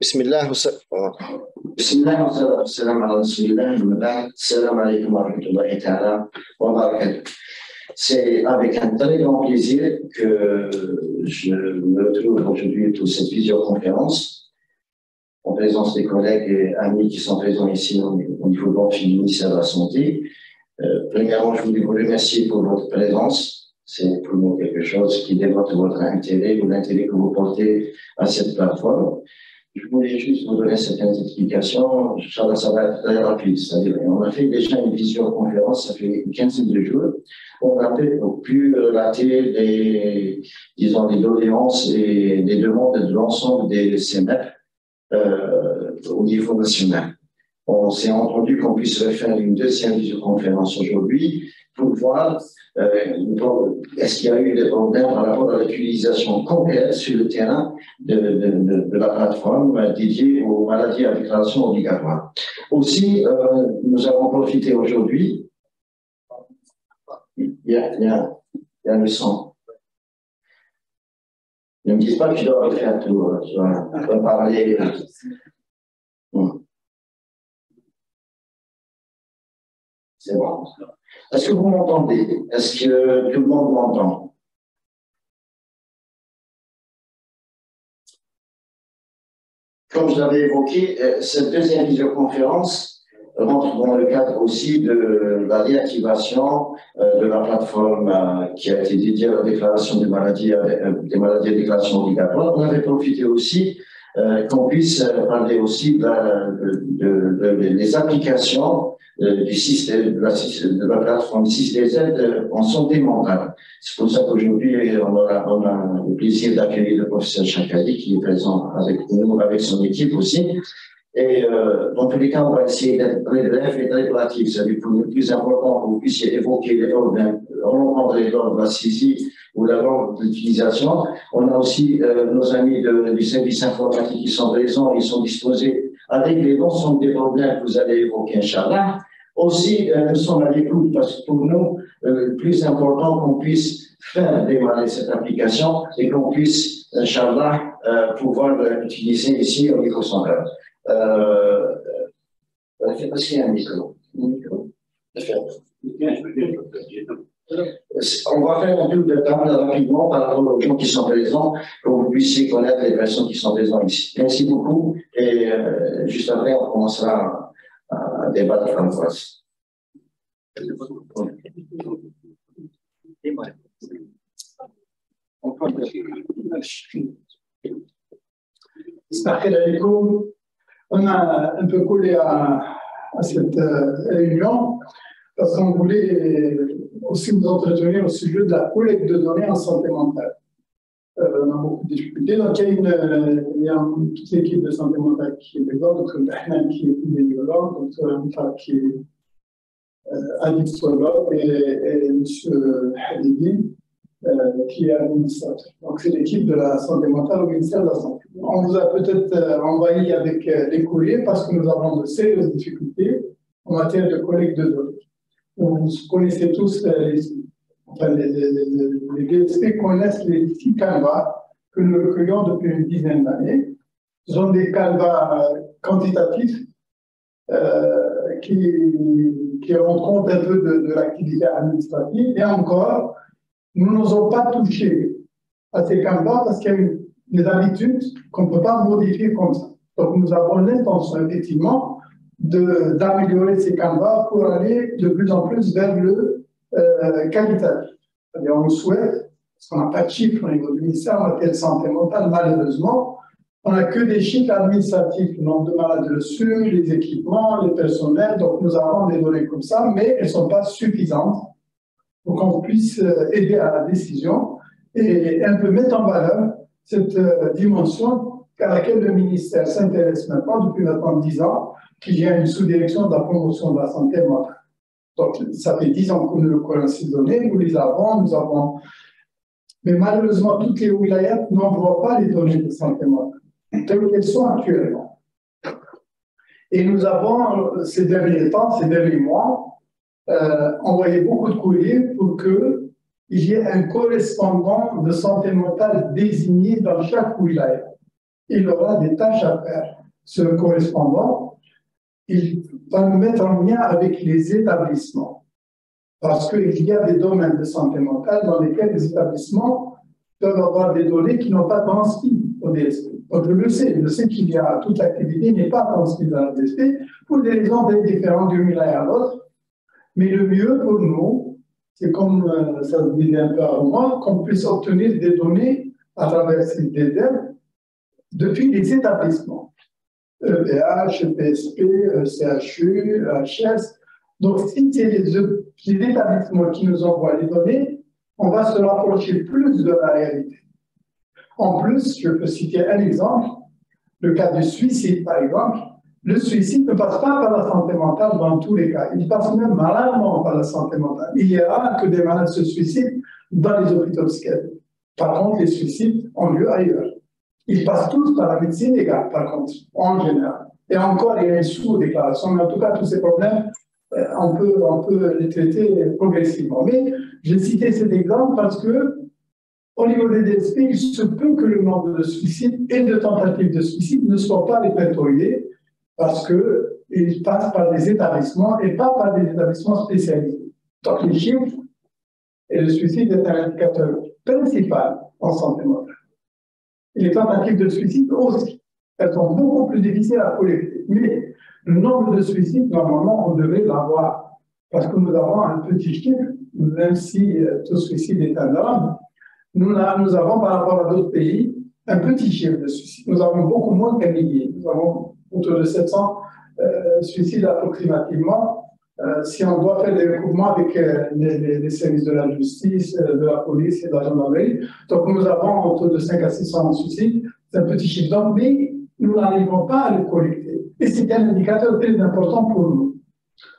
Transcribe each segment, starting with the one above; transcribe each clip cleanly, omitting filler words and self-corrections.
بسم الله بسم الله والصلاة والسلام على رسول الله وبعد. السلام عليكم ورحمة الله تعالى وبركاته. C'est avec un très grand plaisir que je me retrouve aujourd'hui pour cette visioconférence en présence des collègues et amis qui sont présents ici au niveau du ministère de la Santé. Premièrement, je voulais vous remercier pour votre présence. C'est pour nous quelque chose qui démontre votre intérêt ou l'intérêt que vous portez à cette plateforme. Je voulais juste vous donner certaines explications. Inch'Allah, ça va être très rapide. C'est-à-dire, on a fait déjà une visioconférence, ça fait une quinzaine de jours. On a pu relater les doléances et les demandes de l'ensemble des CMF au niveau national. On s'est entendu qu'on puisse refaire une deuxième visioconférence aujourd'hui pour voir est-ce qu'il y a eu des problèmes par rapport à l'utilisation concrète sur le terrain de la plateforme dédiée aux maladies à déclaration obligatoire. Aussi, nous avons profité aujourd'hui, il y a le son. Ne me dites pas que je dois refaire tout, je dois parler. C'est bon. Est-ce que vous m'entendez? Est-ce que tout le monde m'entend? Comme je l'avais évoqué, cette deuxième visioconférence rentre dans le cadre aussi de la réactivation de la plateforme qui a été dédiée à la déclaration des maladies à déclaration obligatoire. On avait profité aussi qu'on puisse parler aussi des applications du système, de la plateforme 6DZ en santé mentale. C'est pour ça qu'aujourd'hui, on a le plaisir d'accueillir le professeur Chakali qui est présent avec nous, avec son équipe aussi. Et dans tous les cas, on va essayer d'être très bref et très relatif. C'est-à-dire pour le plus important, que vous puissiez évoquer les ordres, reprendre les ordres de la saisie ou la langue d'utilisation. On a aussi nos amis du service informatique qui sont présents, ils sont disposés à régler l'ensemble des problèmes que vous allez évoquer, Inch'Allah. Aussi, nous sommes à l'écoute parce que pour nous, le plus important qu'on puisse faire démarrer cette application et qu'on puisse, Inch'Allah, pouvoir l'utiliser ici au niveau central. Est-ce qu'il y a un micro? On va faire un tour de table rapidement par rapport aux gens qui sont présents, pour que vous puissiez connaître les personnes qui sont présentes ici. Merci beaucoup et juste après, on commencera à débattre en face. On a un peu collé à cette réunion parce qu'on voulait aussi vous entretenir au sujet de la collecte de données en santé mentale. On a beaucoup discuté. Donc, il y a toute l'équipe de santé mentale qui est présente, Dr. Bahnan qui est épidémiologue, Dr. Amta qui est addictologue et M. Halibi qui est administrateur. Donc, c'est l'équipe de la santé mentale au ministère de la Santé. On vous a peut-être envahi avec les courriers parce que nous avons de sérieuses difficultés en matière de collecte de données. Vous connaissez tous les DSP connaissent les 6 canevas que nous recueillons depuis une dizaine d'années. Ce sont des canevas quantitatifs qui rendent compte un peu de l'activité administrative. Et encore, nous n'osons pas toucher à ces canevas parce qu'il y a des habitudes qu'on ne peut pas modifier comme ça. Donc nous avons l'intention effectivement d'améliorer ces canevas pour aller de plus en plus vers le qualitatif. C'est-à-dire on souhaite, parce qu'on n'a pas de chiffres au niveau du ministère en matière de santé mentale, malheureusement, on n'a que des chiffres administratifs, le nombre de malades reçus, les équipements, les personnels, donc nous avons des données comme ça, mais elles ne sont pas suffisantes pour qu'on puisse aider à la décision et un peu mettre en valeur cette dimension à laquelle le ministère s'intéresse maintenant depuis maintenant 10 ans, qu'il y a une sous-direction de la promotion de la santé mentale. Donc, ça fait 10 ans que nous recueillons ces données, nous les avons, mais malheureusement, toutes les wilayats n'envoient pas les données de santé mentale, telles qu'elles sont actuellement. Et nous avons, ces derniers temps, ces derniers mois, envoyé beaucoup de courriers pour qu'il y ait un correspondant de santé mentale désigné dans chaque wilaya. il aura des tâches à faire. Ce correspondant, il va nous mettre en lien avec les établissements. Parce qu'il y a des domaines de santé mentale dans lesquels les établissements peuvent avoir des données qui n'ont pas transmis au DSP. Donc je sais qu'il y a toute l'activité n'est pas transmise à la DSP pour des raisons très différentes d'une wilaya à l'autre. Mais le mieux pour nous, c'est comme ça se disait un peu avant moi, qu'on puisse obtenir des données à travers ces DDM depuis les établissements. EPH, EPSP, CHU, HS. Donc, si c'est les établissements qui nous envoient les données, on va se rapprocher plus de la réalité. En plus, je peux citer un exemple, le cas du suicide, par exemple. Le suicide ne passe pas par la santé mentale dans tous les cas. Il passe même rarement par la santé mentale. Il est rare que des malades se suicident dans les hôpitaux psychiatriques. Par contre, les suicides ont lieu ailleurs. Ils passent tous par la médecine légale, par contre, en général. Et encore, il y a une sous-déclaration, mais en tout cas, tous ces problèmes, on peut les traiter progressivement. Mais j'ai cité cet exemple parce que, au niveau des DSP, il se peut que le nombre de suicides et de tentatives de suicide ne soient pas répertoriés parce qu'ils passent par des établissements et pas par des établissements spécialisés. Donc, les chiffres et le suicide est un indicateur principal en santé mentale. Et les tentatives de suicide aussi, elles sont beaucoup plus difficiles à collecter. Mais le nombre de suicides, normalement, on devrait l'avoir. Parce que nous avons un petit chiffre, même si tout suicide est un drame, nous avons par rapport à d'autres pays un petit chiffre de suicides. Nous avons beaucoup moins qu'un millier. Nous avons autour de 700 suicides approximativement. Si on doit faire des recoupements avec les services de la justice, de la police et de la gendarmerie, donc nous avons autour de 5 à 600 suicides, c'est un petit chiffre d'homme, mais nous n'arrivons pas à le collecter. Et c'est un indicateur très important pour nous.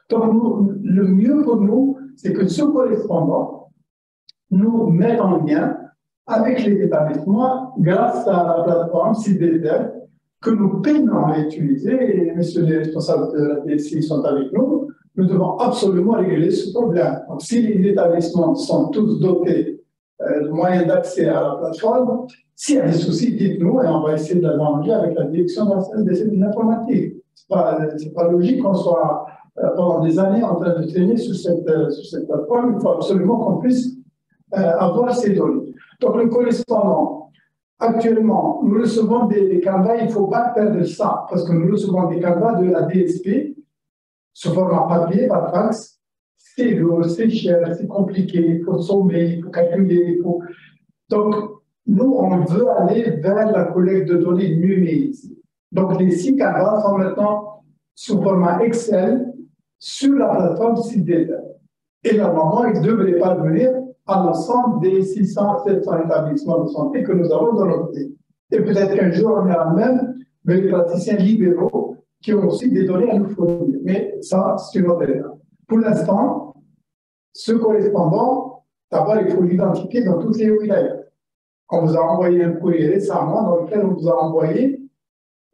Donc le mieux pour nous, c'est que ce correspondant nous mette en lien avec les établissements grâce à la plateforme CIDEDER que nous peinons à utiliser, et messieurs les responsables de la DSI sont avec nous. Nous devons absolument régler ce problème. Donc, si les établissements sont tous dotés de moyens d'accès à la plateforme, s'il y a des soucis, dites-nous et on va essayer de l'arranger avec la direction des services informatiques. Ce n'est pas logique qu'on soit pendant des années en train de traîner sur cette plateforme. Il faut absolument qu'on puisse avoir ces données. Donc, le correspondant, actuellement, nous recevons des canevas, il ne faut pas perdre ça, parce que nous recevons des canevas de la DSP, sous format papier, par fax, c'est lourd, c'est cher, c'est compliqué, il faut sommer, il faut calculer, il faut... Donc, nous, on veut aller vers la collecte de données numériques. Donc, les 6 canevas sont maintenant sous format Excel sur la plateforme CIDEDER. Et normalement, ils ne devraient pas venir à l'ensemble des 600-700 établissements de santé que nous avons dans notre pays. Et peut-être qu'un jour, on ira même vers les praticiens libéraux qui ont aussi des données à nous fournir. Mais ça, c'est une autre étape. Pour l'instant, ce correspondant, d'abord, il faut l'identifier dans toutes les wilayas. On vous a envoyé un courrier récemment dans lequel on vous a envoyé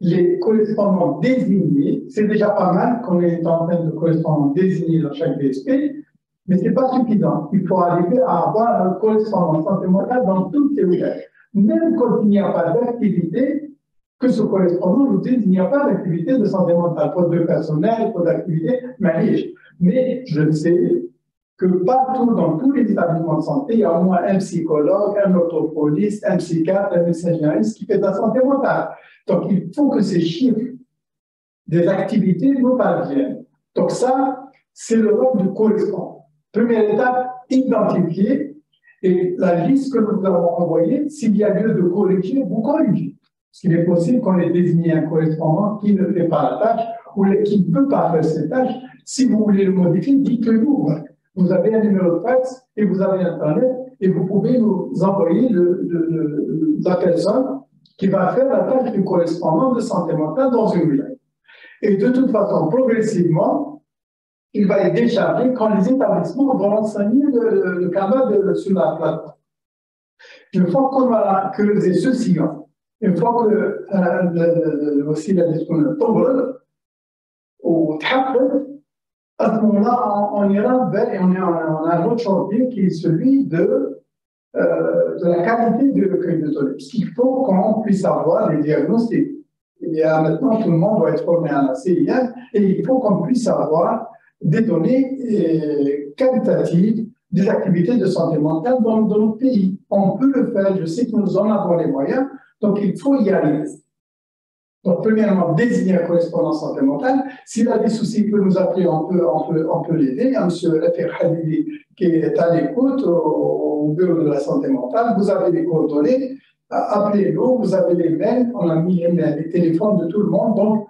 les correspondants désignés. C'est déjà pas mal qu'on est en train de correspondants désignés dans chaque DSP, mais ce n'est pas suffisant. Il faut arriver à avoir un correspondant santé mentale dans toutes les wilayas. Même quand il n'y a pas d'activité, que ce correspondant nous dit qu'il n'y a pas d'activité de santé mentale, pas de personnel, pas d'activité, mais je sais que partout, dans tous les établissements de santé, il y a au moins un psychologue, un orthophoniste, un psychiatre, un médecin généraliste qui fait de la santé mentale. Donc, il faut que ces chiffres des activités nous parviennent. Donc ça, c'est le rôle du correspondant. Première étape, identifier, et la liste que nous avons envoyée, s'il y a lieu de corriger, vous corrigez. Parce qu'il est possible qu'on ait désigné un correspondant qui ne fait pas la tâche ou qui ne peut pas faire cette tâche. Si vous voulez le modifier, dites-le-nous. Vous avez un numéro de fax et vous avez Internet et vous pouvez nous envoyer la personne qui va faire la tâche du correspondant de santé mentale dans une wilaya. Et de toute façon, progressivement, il va être déchargé quand les établissements vont enseigner le canal sur la plateforme. Une fois qu'on va creuser ce sillon, une fois que aussi la disponibilité tombe au table, à ce moment-là, on ira vers, et on a un autre chantier qui est celui de de la qualité du recueil de données. Parce qu'il faut qu'on puisse avoir des diagnostics. Il y a maintenant, tout le monde doit être formé à la CIM et il faut qu'on puisse avoir des données qualitatives des activités de santé mentale dans notre pays. On peut le faire, je sais que nous en avons les moyens, donc il faut y aller. Donc, premièrement, désigner un correspondant santé mentale. S'il a des soucis, il peut nous appeler, on peut l'aider. Il y a M. Rafir Hadidi qui est à l'écoute au bureau de la santé mentale. Vous avez les coordonnées, appelez-nous, vous avez les mails, on a mis les téléphones de tout le monde. Donc,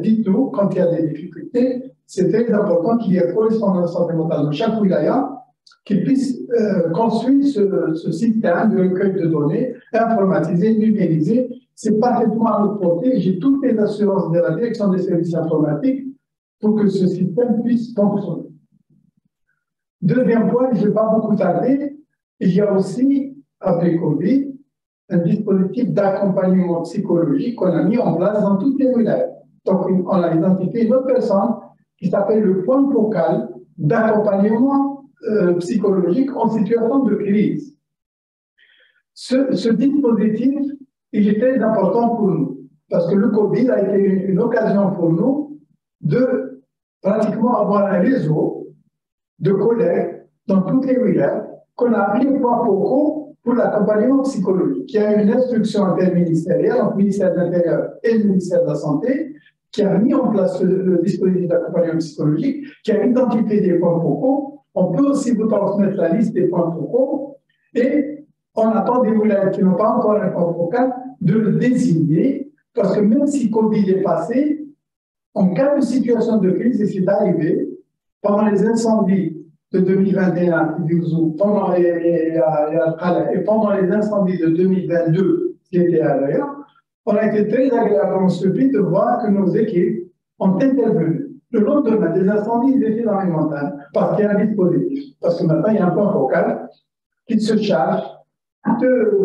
dites-nous quand il y a des difficultés. C'est très important qu'il y ait un correspondant santé mentale dans chaque wilaya qui puisse construire ce système de recueil de données informatisé, numérisé. C'est parfaitement à notre portée. J'ai toutes les assurances de la direction des services informatiques pour que ce système puisse fonctionner. Deuxième point, je ne vais pas beaucoup tarder, il y a aussi, après Covid, un dispositif d'accompagnement psychologique qu'on a mis en place dans toutes les wilayas. Donc, on a identifié une autre personne qui s'appelle le point focal d'accompagnement psychologique en situation de crise. Ce dispositif, il est très important pour nous, parce que le Covid a été une occasion pour nous de pratiquement avoir un réseau de collègues dans toutes les wilayas qu'on a appelé points focaux pour l'accompagnement psychologique. Il y a une instruction interministérielle entre le ministère de l'Intérieur et le ministère de la Santé qui a mis en place le dispositif d'accompagnement psychologique, qui a identifié des points focaux. On peut aussi vous transmettre la liste des points focaux et on attend des wilayas qui n'ont pas encore un point focal de le désigner, parce que même si Covid est passé, en cas de situation de crise, et c'est arrivé, pendant les incendies de 2021, pendant et pendant les incendies de 2022, qui étaient ailleurs, on a été très agréablement surpris de voir que nos équipes ont intervenu. Le lendemain des incendies, ils étaient dans les montagnes, parce qu'il y a un dispositif. Parce que maintenant, il y a un point focal qui se charge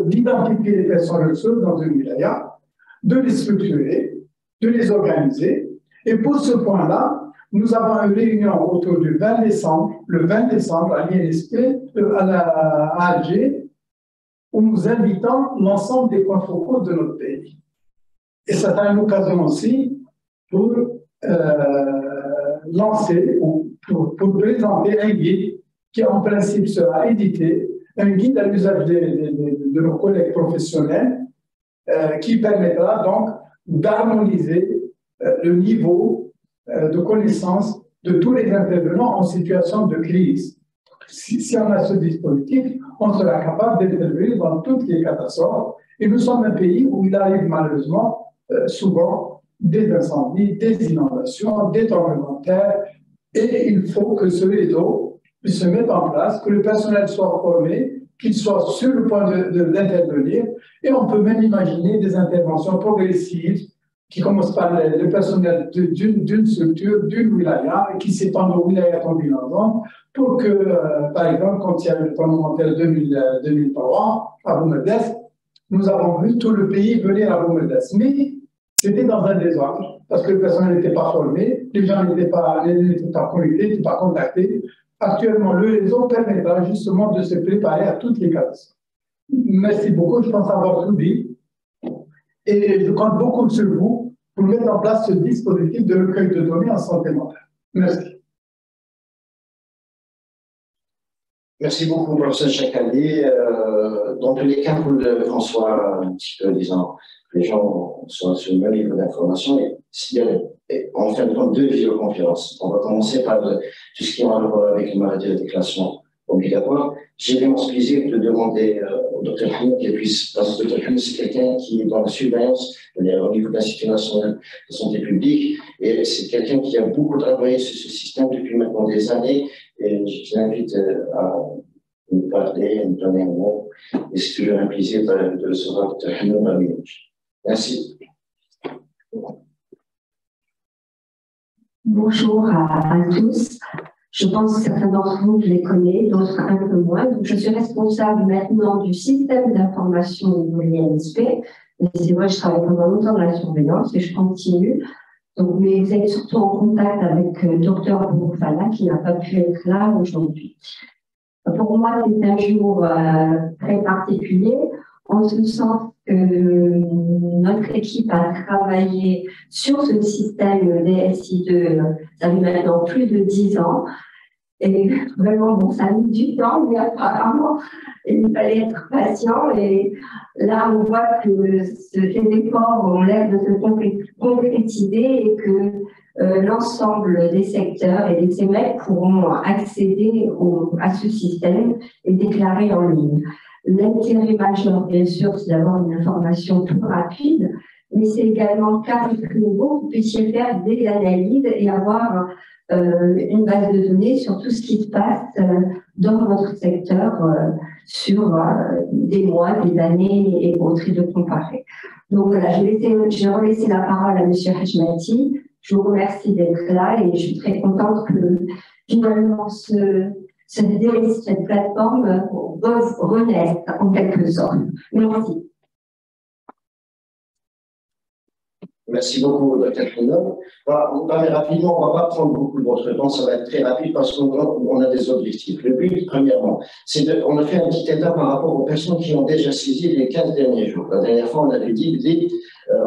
d'identifier les personnes ressources dans une wilaya, de les structurer, de les organiser. Et pour ce point-là, nous avons une réunion autour du 20 décembre, le 20 décembre à l'INSP, à Alger, où nous invitons l'ensemble des points focaux de notre pays. Et ça sera une occasion aussi pour lancer ou pour présenter un guide qui, en principe, sera édité, un guide à l'usage de nos collègues professionnels qui permettra donc d'harmoniser le niveau de connaissance de tous les intervenants en situation de crise. Si on a ce dispositif, on sera capable d'intervenir dans toutes les catastrophes. Et nous sommes un pays où il arrive malheureusement souvent des incendies, des inondations, des tremblements de terre. Et il faut que ce réseau puisse se mettre en place, que le personnel soit formé, qu'il soit sur le point d'intervenir. Et on peut même imaginer des interventions progressives qui commencent par le personnel d'une structure, d'une wilaya, et qui s'étendent aux wilayas combinantes, pour que, par exemple, quand il y a eu le tremblement de terre 2003 à Boumerdès, nous avons vu tout le pays venir à Boumerdès. Mais c'était dans un désordre, parce que le personnel n'était pas formé, les gens n'étaient pas connectés, n'étaient pas contactés. Actuellement, le réseau permettra justement de se préparer à toutes les catastrophes. Merci beaucoup, je pense avoir tout dit. Et je compte beaucoup sur vous pour mettre en place ce dispositif de recueil de données en santé mentale. Merci. Merci beaucoup, professeur Chakali. Dans tous les cas, pour qu'on soit un petit peu, disons, les gens soient sur le même niveau d'information, on fait deux visioconférences. On va commencer par tout ce qui est en rapport avec les maladies à déclaration obligatoire. J'ai l'immense plaisir de demander au Dr Hamid qu'il puisse, parce que le Dr Hamid, c'est quelqu'un qui est dans la surveillance au niveau de l'Institut national de santé publique, et c'est quelqu'un qui a beaucoup travaillé sur ce système depuis maintenant des années, et je l'invite à nous parler, à nous donner un mot, et c'est toujours un plaisir de recevoir le Dr Hamid parmi nous. Merci. Bonjour à tous. Je pense que certains d'entre vous, je les connais, d'autres un peu moins. Donc, je suis responsable maintenant du système d'information de l'INSP. C'est vrai, je travaille pendant longtemps dans la surveillance et je continue. Donc, mais vous êtes surtout en contact avec Dr Bouroufala qui n'a pas pu être là aujourd'hui. Pour moi, c'est un jour très particulier, en ce sens que notre équipe a travaillé sur ce système DSI2, ça fait maintenant plus de 10 ans. Et vraiment, bon, ça a mis du temps, mais apparemment, il fallait être patient. Et là, on voit que ces efforts ont l'air de se concrétiser et que l'ensemble des secteurs et des CEMEC pourront accéder à ce système et déclarer en ligne. L'intérêt majeur, bien sûr, c'est d'avoir une information plus rapide, mais c'est également qu'avec vous, vous puissiez faire des analyses et avoir une base de données sur tout ce qui se passe dans votre secteur sur des mois, des années et autres, et de comparer. Donc voilà, je vais relaisser la parole à M. Hajmati. Je vous remercie d'être là et je suis très contente que finalement cette plateforme renaisse en quelque sorte. Merci. Merci beaucoup, Dr. Kouno. Rapidement, on ne va pas prendre beaucoup de votre temps, ça va être très rapide parce qu'on a des objectifs. Le but, premièrement, c'est on a fait un petit état par rapport aux personnes qui ont déjà saisi les 15 derniers jours. La dernière fois, on avait dit,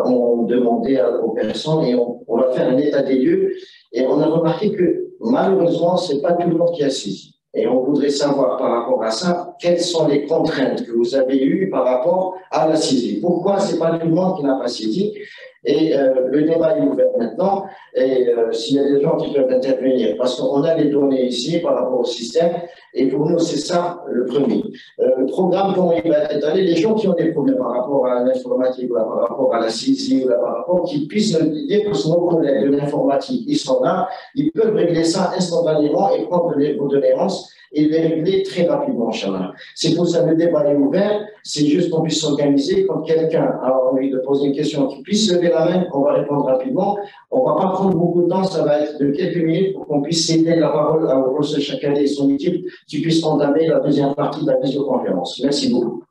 on demandait aux personnes et on va faire un état des lieux et on a remarqué que malheureusement, ce n'est pas tout le monde qui a saisi. Et on voudrait savoir par rapport à ça, quelles sont les contraintes que vous avez eues par rapport à la saisie. Pourquoi ce n'est pas tout le monde qui n'a pas saisi? Et le débat est ouvert maintenant. Et s'il y a des gens qui peuvent intervenir, parce qu'on a les données ici par rapport au système, et pour nous, c'est ça le premier. Le programme, comment il va être étalé, les gens qui ont des problèmes par rapport à l'informatique, ou par rapport à la saisie, ou par rapport, qu'ils puissent le dire, parce que nos collègues de l'informatique, ils sont là, ils peuvent régler ça instantanément et prendre les doléances et les régler très rapidement, Inch'Allah. C'est pour ça que le débat est ouvert, c'est juste qu'on puisse s'organiser. Quand quelqu'un a envie de poser une question, qu'il puisse lever la main, on va répondre rapidement. On ne va pas prendre beaucoup de temps, ça va être de quelques minutes pour qu'on puisse céder la parole à Rose Chakadé et son équipe qui puissent entamer la deuxième partie de la visioconférence. Merci beaucoup.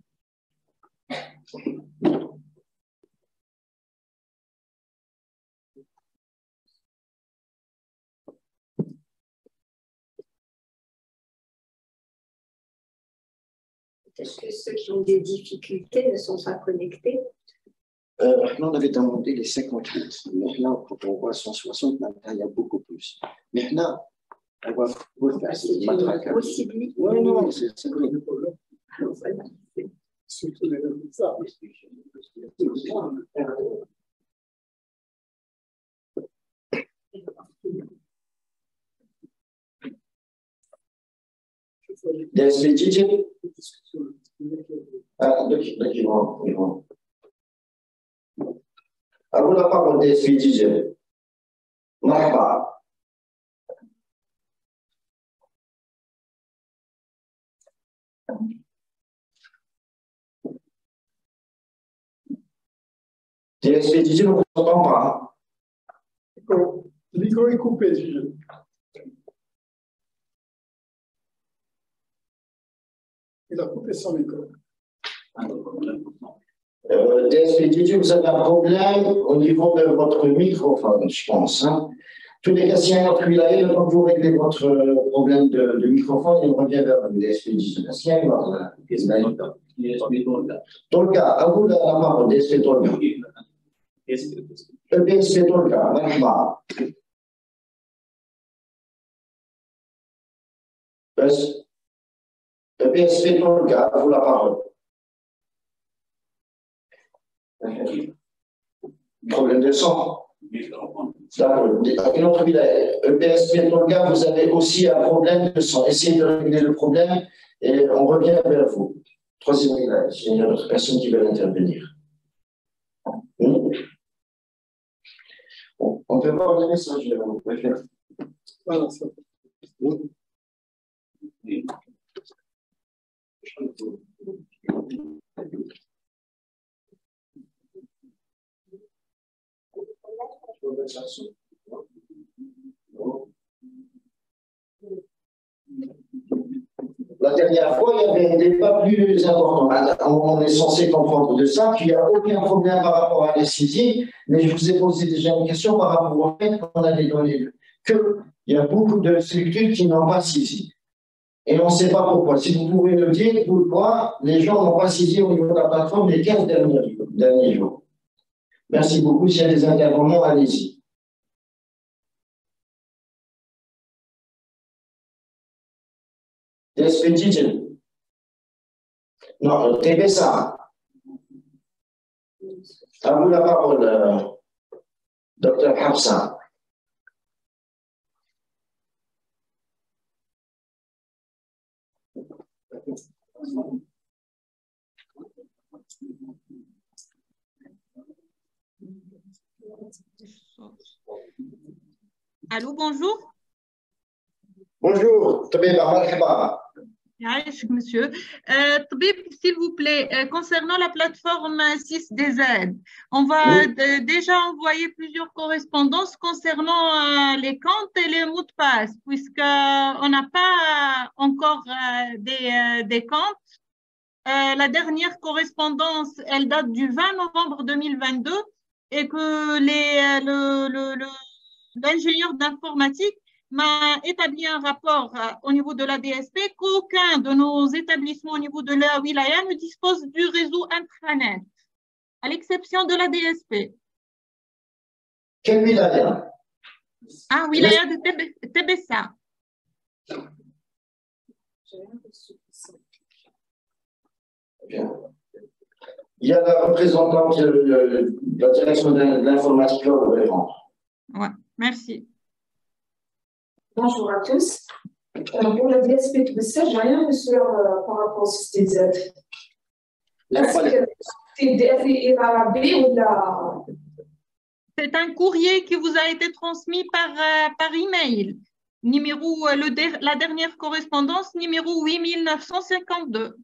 Est-ce que ceux qui ont des difficultés ne sont pas connectés? Maintenant, on avait demandé les 58. Maintenant, quand on voit 160, maintenant, il y a beaucoup plus. Maintenant, on va faire cette matraque. Oui, non, c'est vrai. Surtout les ça. DSP DJ? Ils vont. À vous la parole, DSP DJ. Marhaba. DSP DJ, on ne vous entend pas. Le micro est coupé, DJ. Il a coupé son micro. DSP DJ, vous avez un problème au niveau de votre microphone, je pense. Hein. Tous les cas, s'il y a un autre wilaya, quand vous réglez votre problème de microphone, il revient vers vous, DSP DJ. Est-ce qu'il y a une autre? Tolga, à vous la parole, DSP Tolga. DSP Tolga, marhaba. DSP Tolga, à vous la parole. Problème de son. D'accord. Une autre wilaya. EPSP Tolga, vous avez aussi un problème de son. Essayez de régler le problème et on revient vers vous. Troisième wilaya, s'il y a d'autres personnes qui veulent intervenir. On peut voir le message, vous préférez. Voilà, ça. La dernière fois, il y avait un débat plus important. On est censé comprendre de ça qu'il n'y a aucun problème par rapport à la saisie, mais je vous ai posé déjà une question par rapport au fait qu'on a des données qu'il y a beaucoup de structures qui n'ont pas saisi. Et on ne sait pas pourquoi. Si vous pouvez le dire, pourquoi les gens n'ont pas saisi au niveau de la plateforme les 15 derniers jours. Merci beaucoup. S'il y a des intervenants, allez-y. DSP non, TBSA. À vous la parole, Dr Hafsa. Allô, bonjour. Bonjour, Monsieur. Tabib, s'il vous plaît, concernant la plateforme 6DZ, on va déjà envoyer plusieurs correspondances concernant les comptes et les mots de passe, puisqu'on n'a pas encore des comptes. La dernière correspondance, elle date du 20 novembre 2022 et que l'ingénieur d'informatique m'a établi un rapport au niveau de la DSP qu'aucun de nos établissements au niveau de la wilaya ne dispose du réseau intranet, à l'exception de la DSP. Quelle wilaya? Ah, wilaya de Tébessa. Bien. Il y a la représentante de la direction de l'informatique au gouvernement. Ouais, merci. Bonjour à tous. Pour la DSP Tébessa, je n'ai rien reçu par rapport au CSTZ. Est-ce que c'est DFI arabe ou la... C'est un courrier qui vous a été transmis par email. Numéro, la dernière correspondance, numéro 8952.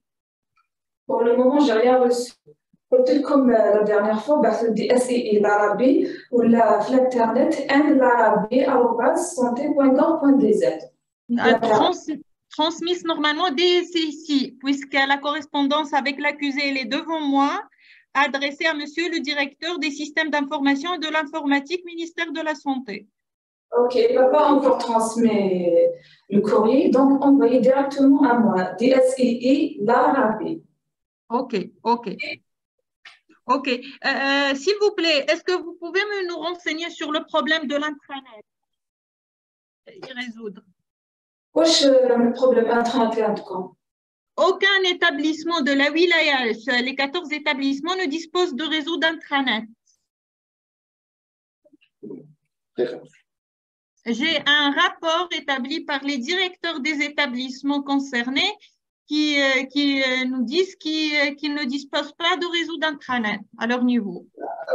Pour le moment, je n'ai rien reçu. Peut-être comme la dernière fois, c'est DSI arabe ou l'Internet, santé.gov.dz. Transmise normalement DSI, puisque la correspondance avec l'accusé elle est devant moi, adressée à monsieur le directeur des systèmes d'information et de l'informatique, ministère de la Santé. Ok, il ne va pas encore transmettre le courrier, donc envoyez directement à moi, DSI l'Arabie. Ok. S'il vous plaît, est-ce que vous pouvez nous renseigner sur le problème de l'intranet et résoudre? Quel est le problème intranet? Aucun établissement de la wilaya, les 14 établissements ne disposent de réseau d'intranet. J'ai un rapport établi par les directeurs des établissements concernés qui nous disent qu'ils ne disposent pas de réseau d'intranet à leur niveau.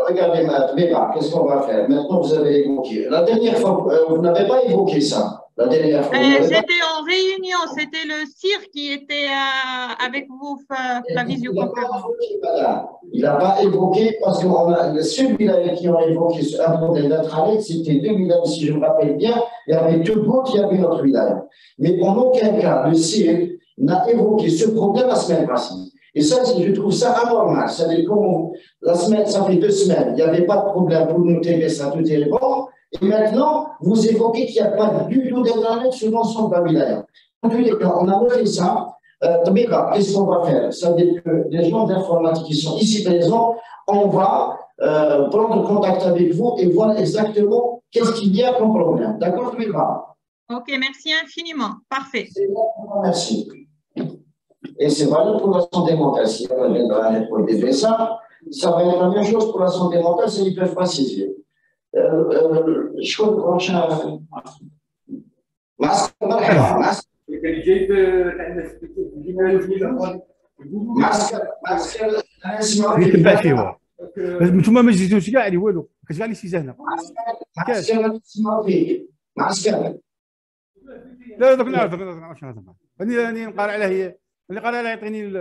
Regardez, madame, qu'est-ce qu'on va faire? Maintenant, vous avez évoqué. La dernière fois, vous n'avez pas évoqué ça. La dernière fois. C'était en réunion, c'était le CIR qui était avec vous, la visioconférence. Il n'a pas évoqué, parce que ceux qui ont évoqué un problème d'intranet, c'était 2 wilayas, si je me rappelle bien, il y avait tout d'autres qui avaient notre wilaya. Mais en aucun cas, le CIR n'a évoqué ce problème la semaine passée. Et ça, je trouve ça anormal. C'est-à-dire que la semaine, ça fait 2 semaines, il n'y avait pas de problème pour nous TBSA, tout est bon. Et maintenant, vous évoquez qu'il n'y a pas du tout d'internet sur l'ensemble de la wilaya. En tous les cas, on a fait ça. Qu'est-ce qu'on va faire? C'est-à-dire que les gens d'informatique qui sont ici présents, on va prendre contact avec vous et voir exactement qu'est-ce qu'il y a comme problème. D'accord, Tabika? Ok, merci infiniment. Parfait. Merci. Et c'est valable pour la santé mentale. Si on viendra pour aider ça, ça va être la même chose pour la santé mentale, ça ils ne peuvent pas saisir. Je crois que le prochain. Masque, masque. يتبع فيه هو نتوما ما جيتوش كاع عليه والو كتبع لي شي زهنه لا دوك نعرف شنو هذا راني نقرا عليه هي اللي قرا عليه يعطيني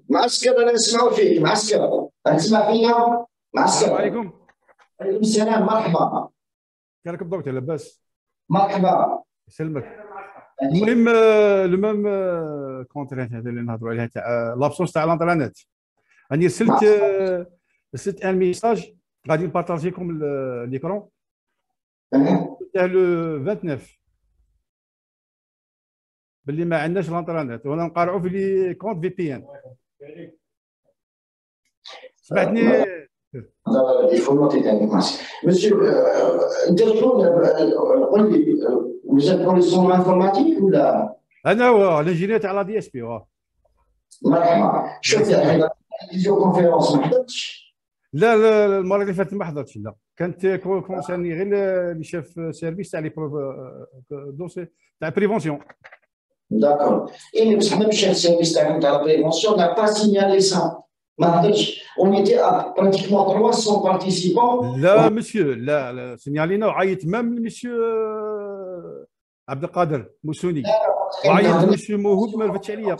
معسكر انا نسمعوا فيك معسكر تسمع فينا معسكر. السلام عليكم. وعليكم السلام مرحبا. كانك بالضبط لاباس. مرحبا. يسلمك. المهم لو ميم كونترينت هذا اللي نهضروا عليها تاع لابسونس تاع الانترنت. راني رسلت ان ميساج غادي نبارطاجيكم ليكرون تاع لو 29 باللي ما عندناش الانترنت ولا نقارعوا في لي كونت في بي ان. سمعتني؟ il faut noter l'information. Monsieur, قول لي vous êtes pour le son informatique ou لا؟ انا هو الانجينير تاع لا دي اس بي. مرحبا. شوف يا اخي الفيديو كونفيرونس ما حضرتش؟ لا المره اللي فاتت ما حضرتش. لا كانت كونسيرني غير اللي شاف سيرفيس تاع لي دوسي تاع بريفونسيون. D'accord. Et بصح même chef service تاع la prévention n'a pas signalé ça. ما حضرتش. On était à pratiquement 300 participants. لا مسيو لا سينيالينا وعيط مام مسيو عبد القادر موسوني وعيط مسيو موهوب ما رفدش عليا.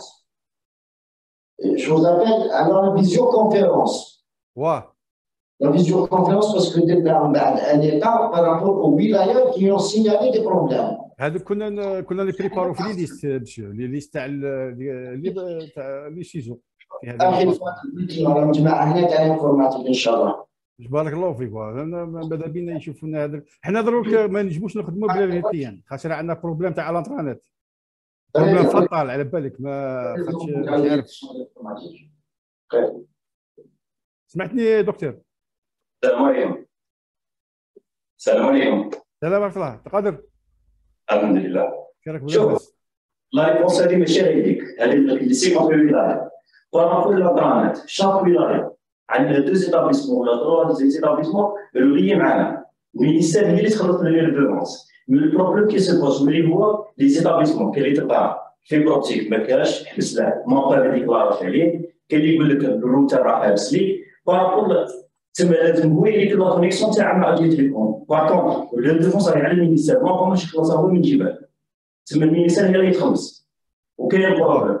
Je vous appelle à la visioconférence. واه. La visioconférence parce que درنا من بعد un état par rapport aux wilayas qui ont signalé des problèmes. هذا كنا نبريبارو في لي ليست مسيو لي ليست تاع لي سيزون في هذا. اخر فتره نجمع هنا تاع انفورماتيك ان شاء الله. بارك الله فيك. ماذا بينا يشوفونا هذا. حنا دروك ما نجموش نخدموا بلا في ان خاطر عندنا بروبليم تاع الانترنت. بروبليم فطال على بالك ما خاطش عارف. سمعتني دكتور؟ السلام عليكم. السلام عليكم. السلام ورحمة الله. تقدر؟ الحمد لله. شوف لا ريبونس هذه ماشي غير ليك، هذه اللي سيكون في الولاية. بارابور للانترنت، شاك ولاية عندنا 2 établissements ولا 3 établissements روليي معنا. المينيستير هي اللي تخلص لي ريدونس. مي البروبليم كي سو بوز اللي هو لي زيتابليسمون كاين اللي تلقى فيبر اوبتيك ما كاش حبس له ما با ديكلاراش عليه، كاين اللي يقول لك الروتر راه حابس لي بارابور تما لازم هو يدير لا كونيكسيون تاع مع الجي تيليكوم. باغ كونتر لو ديفونس راه على المينيستير ما قامش يخلصها هو من جبال. تما المينيستير هي اللي يتخلص. وكاين بروبليم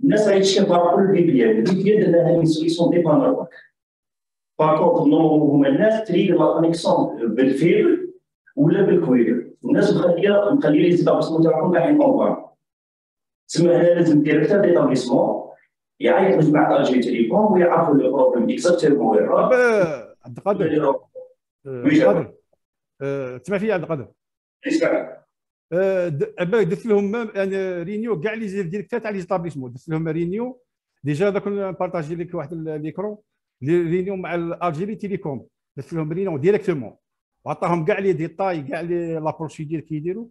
الناس راهي تشكي بارابور الفي بي ان، الفي بي ان درنا هذه سوليسيون ديباندر باك. باغ كونتر نورمالمون هما الناس تريد لا كونيكسيون بالفيبر ولا بالكوير. الناس مخليه لي زيتابليسمون تاعهم باعين اونفا. تما هنا لازم ديريكتور ديتابليسمون يعيط لجماعه الجي تيليكوم ويعرفوا لي بروبليم اكزاكتومون وين راه. عبد القادر تسمع فيا عبد القادر؟ اسمع. درت لهم رينيو كاع لي ديريكتور تاع لي زيتابليسمون، درت لهم رينيو ديجا دوك نبارطاجي لك واحد ليكرون رينيو مع الجيري تيليكوم، درت لهم رينيو ديريكتومون وعطاهم كاع لي ديتاي كاع لي لا بروسيدير كيديروا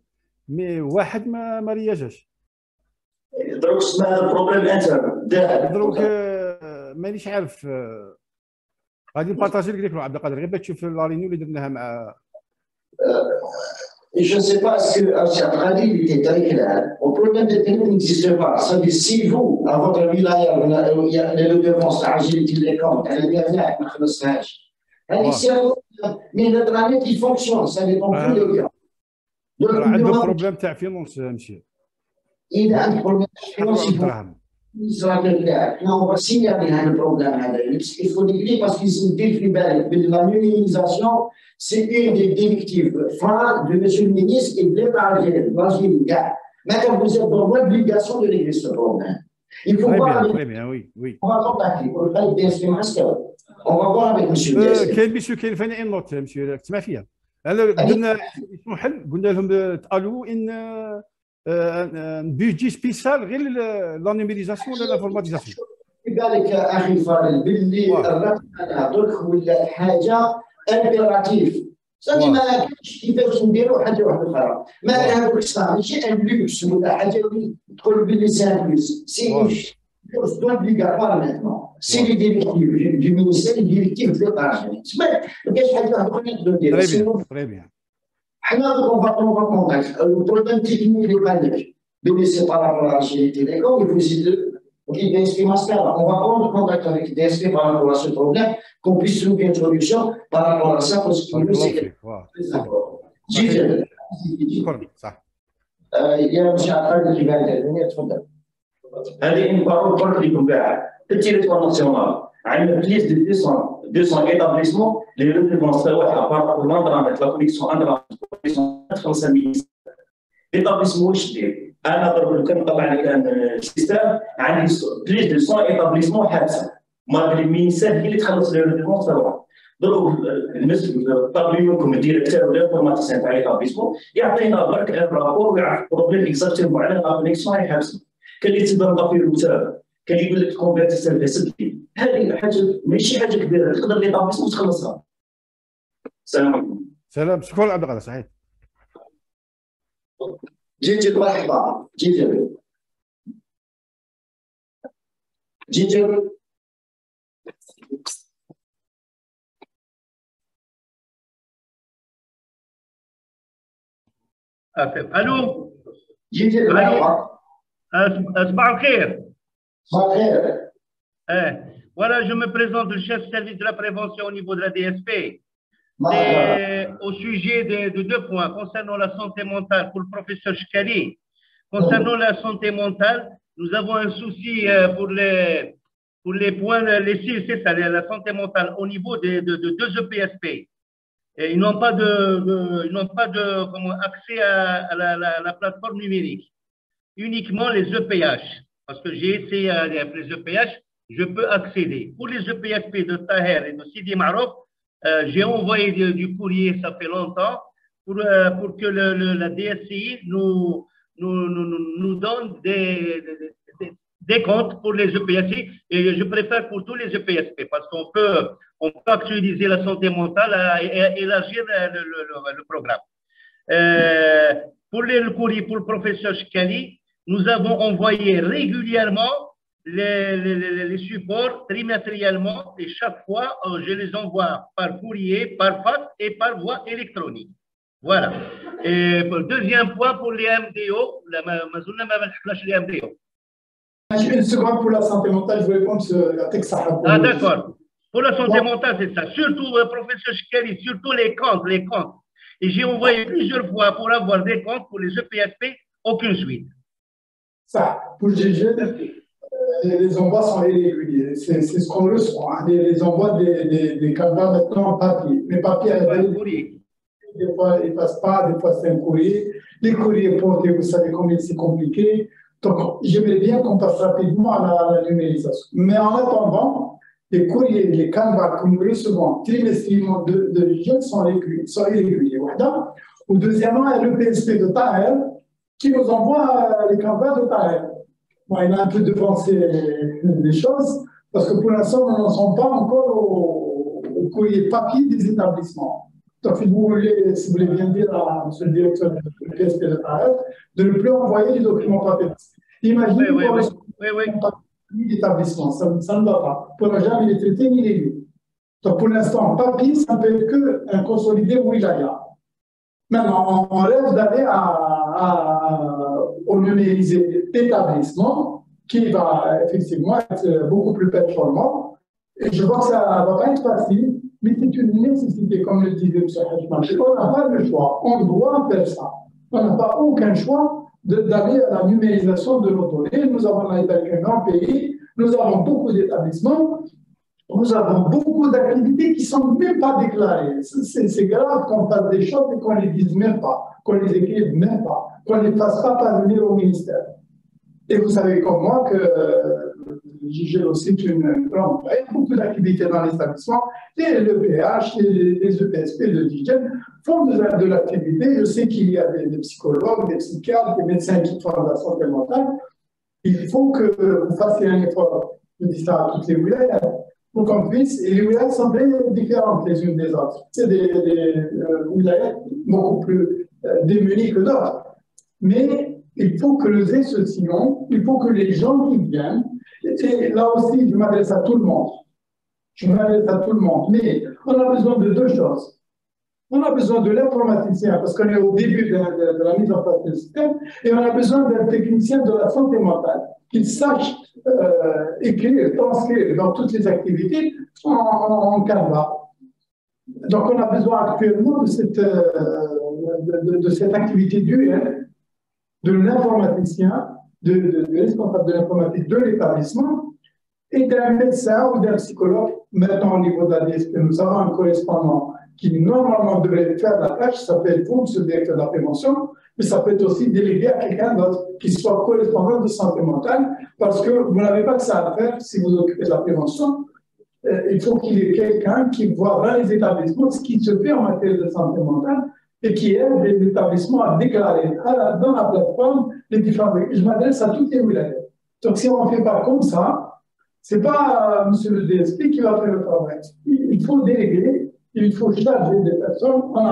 مي واحد ما رياجاش. دروك اسمها البروبليم انترن دروك مانيش عارف. غادي نبارطاجي لك عبد القادر غير باش تشوف لا رينيو اللي درناها مع. Je ne sais pas ce que Cheikh Khadi était très clair. Le problème de technique n'existe pas. Ça veut dire si vous, à votre wilaya, il y a les devances, agilité les comptes, elle est bien là, le stage. Mais l'intranet, il fonctionne, ça dépend plus de cas. عندهم بروبليم تاع فينونس مشي. إذا عندك بروبليم تاع فينونس on va signaler le problème. Il faut dire parce qu'ils sont difficiles. La minimisation, c'est une des directives phares de M. le ministre et de l'État algérien. Maintenant, vous êtes dans l'obligation de régler ce problème. Il faut voir avec. Très bien, oui. On va contacter pour le DSP Master. On va voir avec M. le DSP. كاين مسيو كاين فاني ان نوت مسيو تسمع فيها. انا قلنا شنو حل؟ قلنا لهم تقالوا ان بيجي سبيسال غير لا نيميريزاسيون ولا لافورماتيزاسيون. لذلك اخي فاضل باللي الرقم هذوك ولا حاجه امبيراتيف. صافي ما كاينش كيفاش نديروا حاجه واحده اخرى. ما هذوك الصح ماشي ان لوكس ولا حاجه اللي تقول باللي سيرفيس سي obligatoire maintenant. C'est les directives du ministère, les directives de l'État. ما كاينش حاجه واحده اخرى نقدروا نديروا. Très bien. On va contacter. Le problème technique n'est pas là. Mais c'est par rapport à la télécom, il faut essayer de. DSP Master, on va prendre contact avec DSP par rapport à ce problème, qu'on puisse trouver une solution par rapport à ça, parce que nous, c'est très important. Il y a M. Attal qui va intervenir. هذه une parole publique كاع في التليفون ناسيونال عندنا بليس دو 200 ايتابليسمون اللي ريبريزونس واحد ابار لاندرانت لا كونيكسيون اندرانت تخلص المينيستير. ايتابليسمون واش دير؟ انا ضرب كان نطلع لك السيستم عندي بليس دو 100 ايتابليسمون حابسه مالغري المينيستير هي اللي تخلص لي ريبريزونس تاعها. ضرب طلب منكم الديريكتور ولا الانفورماتيسيان تاع ليتابليسمون يعطينا برك رابور ويعرف بروبليم اكزاكتيفمون على لابليكس ما يحبس. كان اللي تبدا في المتابع كان يقول لك كونفيرتي سيرفيس سدي. هذه حاجه ماشي حاجه كبيره تقدر ليتابليسمون تخلصها. السلام عليكم. سلام، شكرا عبد القادر. صحيح. جيجر مرحبا. جيجر الو جيجر مرحبا. صباح الخير. صباح الخير. Voilà, je me présente le chef service de la prévention au niveau de la DSP. Au sujet de 2 points, concernant la santé mentale pour le professeur Chkali. Concernant la santé mentale, nous avons un souci pour les points, c'est ça, la santé mentale au niveau de 2 EPSP. Et ils n'ont pas accès à la plateforme numérique. Uniquement les EPH. Parce que j'ai essayé les EPH, je peux accéder. Pour les EPSP de Taher et de Sidi Marouf, j'ai envoyé du courrier, ça fait longtemps, pour que la DSI nous donne des comptes pour les EPSP. Et je préfère pour tous les EPSP parce qu'on peut actualiser la santé mentale et élargir le programme. Pour le courrier pour le professeur Chkali, nous avons envoyé régulièrement les supports trimestriellement et chaque fois, je les envoie par courrier, par fax et par voie électronique. Voilà. Et pour le deuxième point, pour les MDO, les MDO. Une seconde pour la santé mentale, je vous réponds à Texas. Ah, d'accord. Pour la santé mentale, c'est ça. Surtout, professeur Chkali, surtout les comptes. Et j'ai envoyé plusieurs fois pour avoir des comptes pour les EPSP, aucune suite. Ça, pour le GG, les envois sont irréguliers. C'est ce qu'on reçoit. Hein. Les envois des candidats maintenant en papier. Les papiers, des fois, ils ne passent pas, des fois, c'est un courrier. Les courriers portés, vous savez combien c'est compliqué. Donc, j'aimerais bien qu'on passe rapidement à la numérisation. Mais en attendant, les courriers, les candidats que nous recevons trimestriellement de jeunes sont irréguliers. Ou deuxièmement, il y a le PSP de Taher qui nous envoie les candidats de Taher. Bon, il a un peu devancé les choses parce que pour l'instant, nous n'en sommes pas encore au courrier papier des établissements. Donc, si vous voulez bien dire à M. le directeur du PSP de Taher de ne plus envoyer les documents papier. Imaginez l'établissement, ça ne va pas. Pour ne jamais les traiter ni les lieux. Donc, pour l'instant, papier, ça ne peut être qu'un consolidé wilaya. Maintenant, on rêve d'aller au numérisé d'établissement qui va effectivement être beaucoup plus performant. Et je vois que ça ne va pas être facile, mais c'est une nécessité, comme le disait M. Hachman. On n'a pas le choix, on doit faire ça. On n'a pas aucun choix d'aller à la numérisation de nos données. Nous avons un grand pays, nous avons beaucoup d'établissements. Nous avons beaucoup d'activités qui ne sont même pas déclarées. C'est grave qu'on fasse des choses et qu'on ne les dise même pas, qu'on les écrive même pas, qu'on ne les fasse pas parvenir au ministère. Et vous savez comme moi que j'ai aussi il y a beaucoup d'activités dans l'établissement. Le PH, les EPSP, le DIGEN font de l'activité. Je sais qu'il y a des psychologues, des psychiatres, des médecins qui font de la santé mentale. Il faut que vous fassiez un effort. Je dis ça à toutes les wilayas. Pour qu'on puisse, et les wilayas sont très différentes les unes des autres. C'est des wilayas beaucoup plus démunies que d'autres. Mais il faut creuser ce sillon, il faut que les gens qui viennent, et là aussi je m'adresse à tout le monde, mais on a besoin de 2 choses. On a besoin de l'informaticien parce qu'on est au début de la mise en place du système et on a besoin d'un technicien de la santé mentale qui sache écrire, transcrire dans toutes les activités en Canva. Donc on a besoin actuellement de cette activité duelle, de l'informaticien, de responsable de l'informatique de l'établissement et d'un médecin ou d'un psychologue. Maintenant, au niveau de la DSP, nous avons un correspondant qui normalement devrait faire la tâche, ça peut être vous, monsieur le directeur de la prévention, mais ça peut être aussi délégué à quelqu'un d'autre qui soit correspondant de santé mentale, parce que vous n'avez pas que ça à faire si vous occupez de la prévention. il faut qu'il y ait quelqu'un qui voit dans les établissements ce qui se fait en matière de santé mentale et qui aide les établissements à déclarer dans la plateforme les différents. Je m'adresse à toutes les wilayas. Donc, si on ne fait pas comme ça, ce n'est pas M. le DSP qui va faire le travail. Il faut déléguer, il faut charger des personnes. On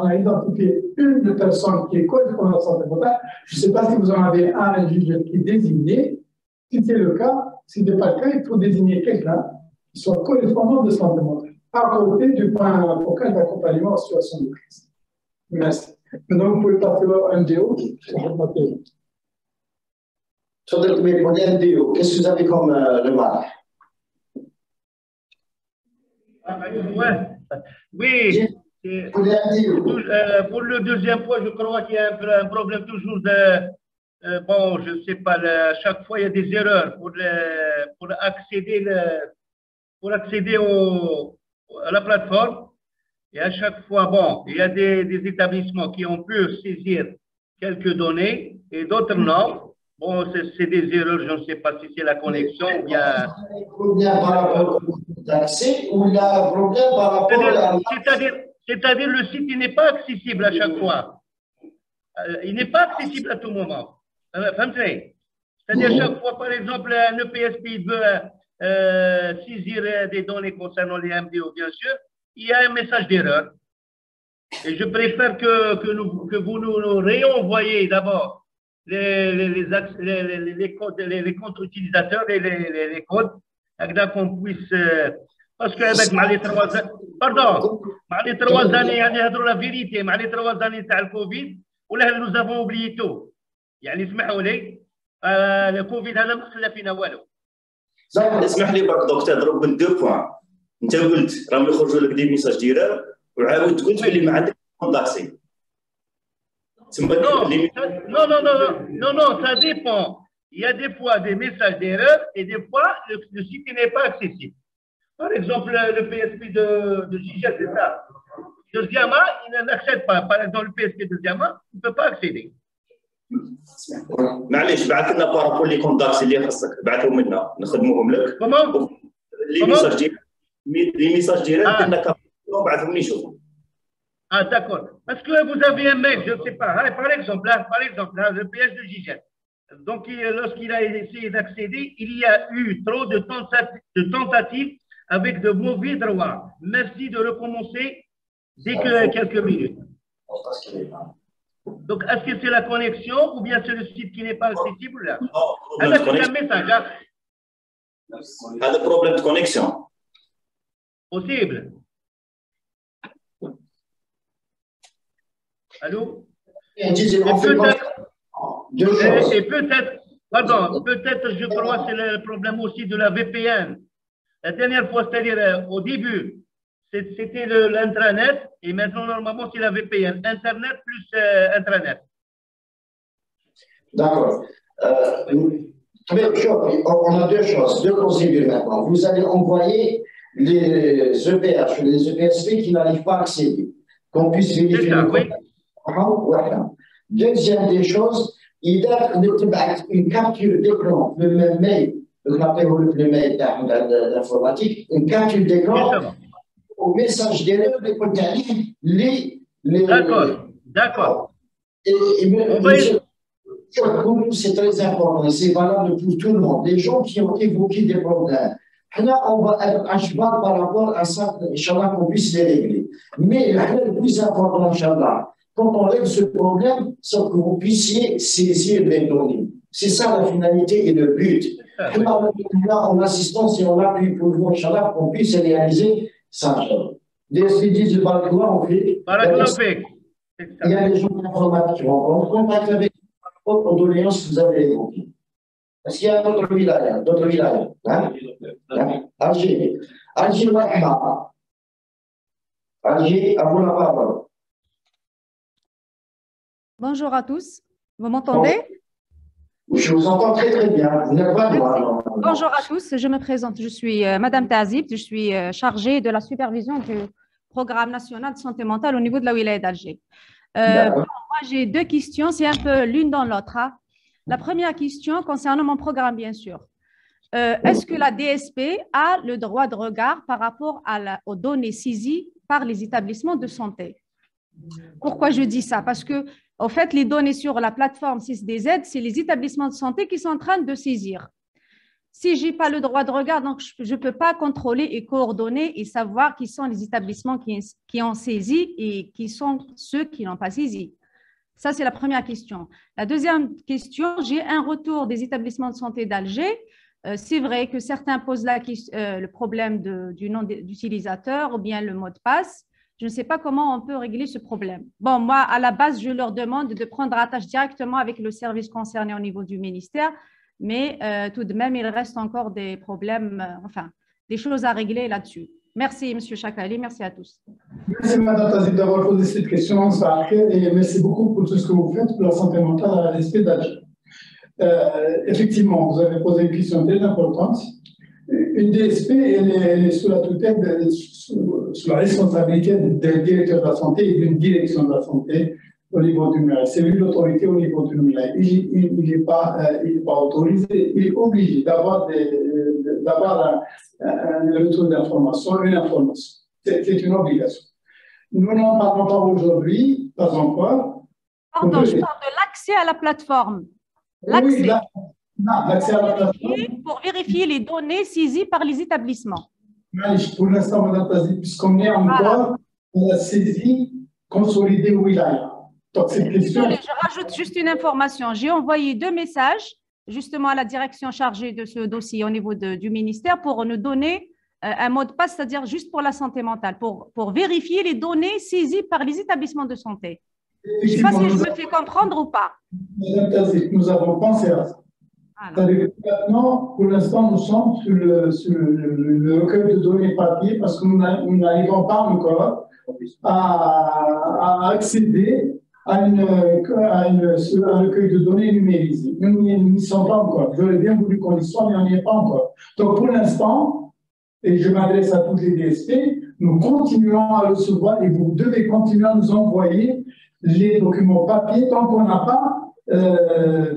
a identifié une personne qui est correspondante à la santé mentale. Je ne sais pas si vous en avez un juge qui est désigné. Si c'est le cas, si ce n'est pas le cas, il faut désigner quelqu'un qui soit correspondant de santé mentale, à côté du point focal d'accompagnement en situation de crise. Merci. Maintenant, vous pouvez passer au MDO. Qu'est-ce que vous avez comme remarque? Oui, pour le deuxième point, je crois qu'il y a un problème toujours de. Bon, je ne sais pas, à chaque fois il y a des erreurs pour accéder à la plateforme. Et à chaque fois, bon, il y a des établissements qui ont pu saisir quelques données et d'autres non. Bon, c'est des erreurs, je ne sais pas si c'est la connexion ou bien. Problème par rapport au d'accès ou le problème par rapport à. C'est-à-dire le site il n'est pas accessible à chaque fois. Il n'est pas accessible à tout moment. C'est-à-dire chaque fois, par exemple, un EPSP veut saisir des données concernant les MDO, bien sûr, il y a un message d'erreur. Et je préfère que vous nous réenvoyez d'abord les codes, les comptes utilisateurs et les codes, qu'on puisse. Parce que avec les 3 années, pardon, les 3 années, la vérité, les 3 années de le Covid, nous avons oublié tout. يعني اسمحوا لي الكوفيد هذا ما خلى فينا والو. اسمح لي برك دكتور ضرب من 2 بوان. انت قلت راهم يخرجوا لك دي ميساج ديرار وعاود قلت بلي ما عندك كونتاكسي. Non, ça dépend. Il y a des fois des messages d'erreur et des fois le site n'est pas accessible. Par exemple, le PSP de Gigel, c'est ça. De Ziama, il n'accède pas. Par exemple, le PSP de Ziama, il ne peut pas accéder. معليش بعث لنا بارابول لي كونتاكس اللي خاصك بعثهم لنا نخدموهم لك. لي ميساج ديريكت انك بعثهم لي نشوفهم. Ah d'accord. Parce que vous avez un mail, je ne sais pas. Par exemple, le PS de Gigel. Donc lorsqu'il a essayé d'accéder, il y a eu trop de tentatives avec de mauvais droits. Merci de recommencer dès que quelques minutes. Donc, est-ce que c'est la connexion ou bien c'est le site qui n'est pas accessible là? C'est un message. هذا problème de connexion. Possible. Allô? Et peut-être, pardon, peut-être, je crois que c'est le problème aussi de la VPN. La dernière fois, c'est-à-dire au début, c'était l'intranet et maintenant, normalement, c'est la VPN. Internet plus intranet. D'accord. On a 2 choses, 2 procédures maintenant. Vous allez envoyer les EPH, les EPSP qui n'arrivent pas à accéder, qu'on puisse vérifier. Ça, oui. Deuxième des choses, il y a une capture d'écran, le même mail, le mail d'informatique, une capture d'écran. Au message d'erreur D'accord. Pour nous, c'est très important, c'est valable pour tout le monde. Les gens qui ont évoqué des problèmes, là, on va être à cheval par rapport à ça, Inch'Allah, qu'on puisse les régler. Mais le plus important, Inch'Allah, quand on règle ce problème, c'est que vous puissiez saisir les données. C'est ça la finalité et le but. Là, en assistance et en appui pour vous, Inch'Allah, qu'on puisse réaliser ça. Des CDs de Barakallah, on fait. Il y a des gens d'informatique qui vont prendre contact avec votre doléance que vous avez évoquée. Est-ce qu'il y a d'autres villages? Alger, à vous la parole. Bonjour à tous. Vous m'entendez? Je vous entends très très bien. Vous n'êtes pas loin. Bonjour à tous. Je me présente. Je suis Madame Tazib. Je suis chargée de la supervision du programme national de santé mentale au niveau de la wilaya d'Alger. Moi, j'ai 2 questions. C'est un peu l'une dans l'autre. La première question concerne mon programme, bien sûr. est-ce que la DSP a le droit de regard par rapport aux données saisies par les établissements de santé? Pourquoi je dis ça? Parce que, en fait, les données sur la plateforme 6DZ, c'est les établissements de santé qui sont en train de saisir. Si je n'ai pas le droit de regard, donc je ne peux pas contrôler et coordonner et savoir qui sont les établissements qui ont saisi et qui sont ceux qui n'ont pas saisi. Ça, c'est la première question. La deuxième question, j'ai un retour des établissements de santé d'Alger. C'est vrai que certains posent le problème du nom d'utilisateur ou bien le mot de passe. Je ne sais pas comment on peut régler ce problème. Bon, moi, à la base, je leur demande de prendre attache directement avec le service concerné au niveau du ministère, mais tout de même, il reste encore des problèmes, enfin, des choses à régler là-dessus. Merci, M. Chakali. Merci à tous. Merci, Mme Tazib, d'avoir posé cette question. Et merci beaucoup pour tout ce que vous faites pour la santé mentale à l'ASP d'Alger. Effectivement, vous avez posé une question très importante. Une DSP, elle est sous la tutelle, sous la responsabilité d'un directeur de la santé et d'une direction de la santé au niveau du MIRA. C'est lui l'autorité au niveau du MIRA. Il n'est pas autorisé, il est obligé d'avoir un retour d'information, une information. C'est une obligation. Nous n'en parlons pas aujourd'hui, pas encore. Pardon, je parle de l'accès à la plateforme. L'accès. Oui, l'accès à la plateforme. Pour vérifier les données saisies par les établissements. Pour l'instant, Mme Tazib, puisqu'on est encore à la saisie consolidée Wilaya. Donc, cette question. Désolée, je rajoute juste une information. J'ai envoyé 2 messages justement à la direction chargée de ce dossier au niveau du ministère pour nous donner un mot de passe, c'est-à-dire juste pour la santé mentale, pour vérifier les données saisies par les établissements de santé. Je ne sais pas si je me fais comprendre ou pas. Madame Tazib, nous avons pensé à ça. Maintenant, pour l'instant, nous sommes sur le recueil de données papier parce que nous n'arrivons pas encore à accéder à un recueil de données numérisé. Nous n'y sommes pas encore. J'aurais bien voulu qu'on y soit, mais on n'y est pas encore. Donc, pour l'instant, et je m'adresse à tous les DSP, nous continuons à recevoir et vous devez continuer à nous envoyer les documents papier tant qu'on n'a pas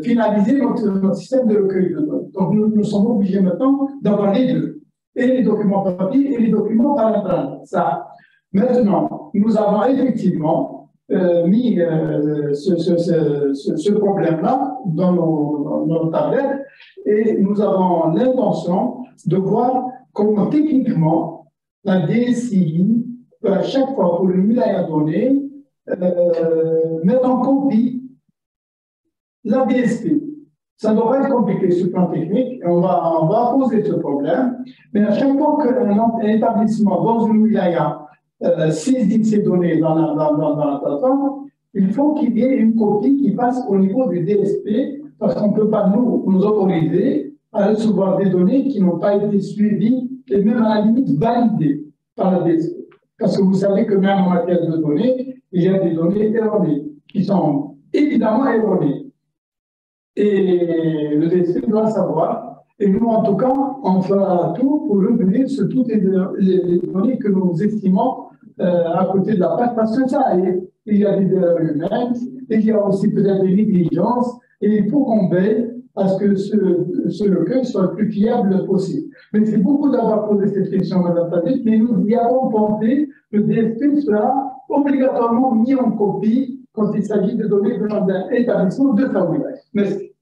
finaliser notre système de recueil de données. Donc, nous sommes obligés maintenant d'avoir les deux, et les documents papier et les documents par Internet. Ça. Maintenant, nous avons effectivement mis ce problème-là dans nos tablettes et nous avons l'intention de voir comment techniquement la DSI peut à chaque fois pour le wilaya donné mettre en copie la DSP. Ça ne doit pas être compliqué sur le plan technique, et on va poser ce problème, mais à chaque fois qu'un établissement dans une wilaya saisit ces données dans la plateforme, il faut qu'il y ait une copie qui passe au niveau du DSP, parce qu'on ne peut pas nous autoriser à recevoir des données qui n'ont pas été suivies et même à la limite validées par la DSP. Parce que vous savez que même en matière de données, il y a des données erronées, qui sont évidemment erronées. Et le DSP doit savoir. Et nous, en tout cas, on fera tout pour revenir sur toutes les données que nous estimons à côté de la page, parce que ça, il y a des erreurs humaines, il y a aussi peut-être des négligences, et il faut qu'on veille à ce que ce recueil soit le plus fiable possible. Mais c'est beaucoup d'avoir posé cette question, Mme Tadis, mais nous y avons pensé, le DSP sera obligatoirement mis en copie quand il s'agit de données venant d'un établissement de sa wilaya. Merci.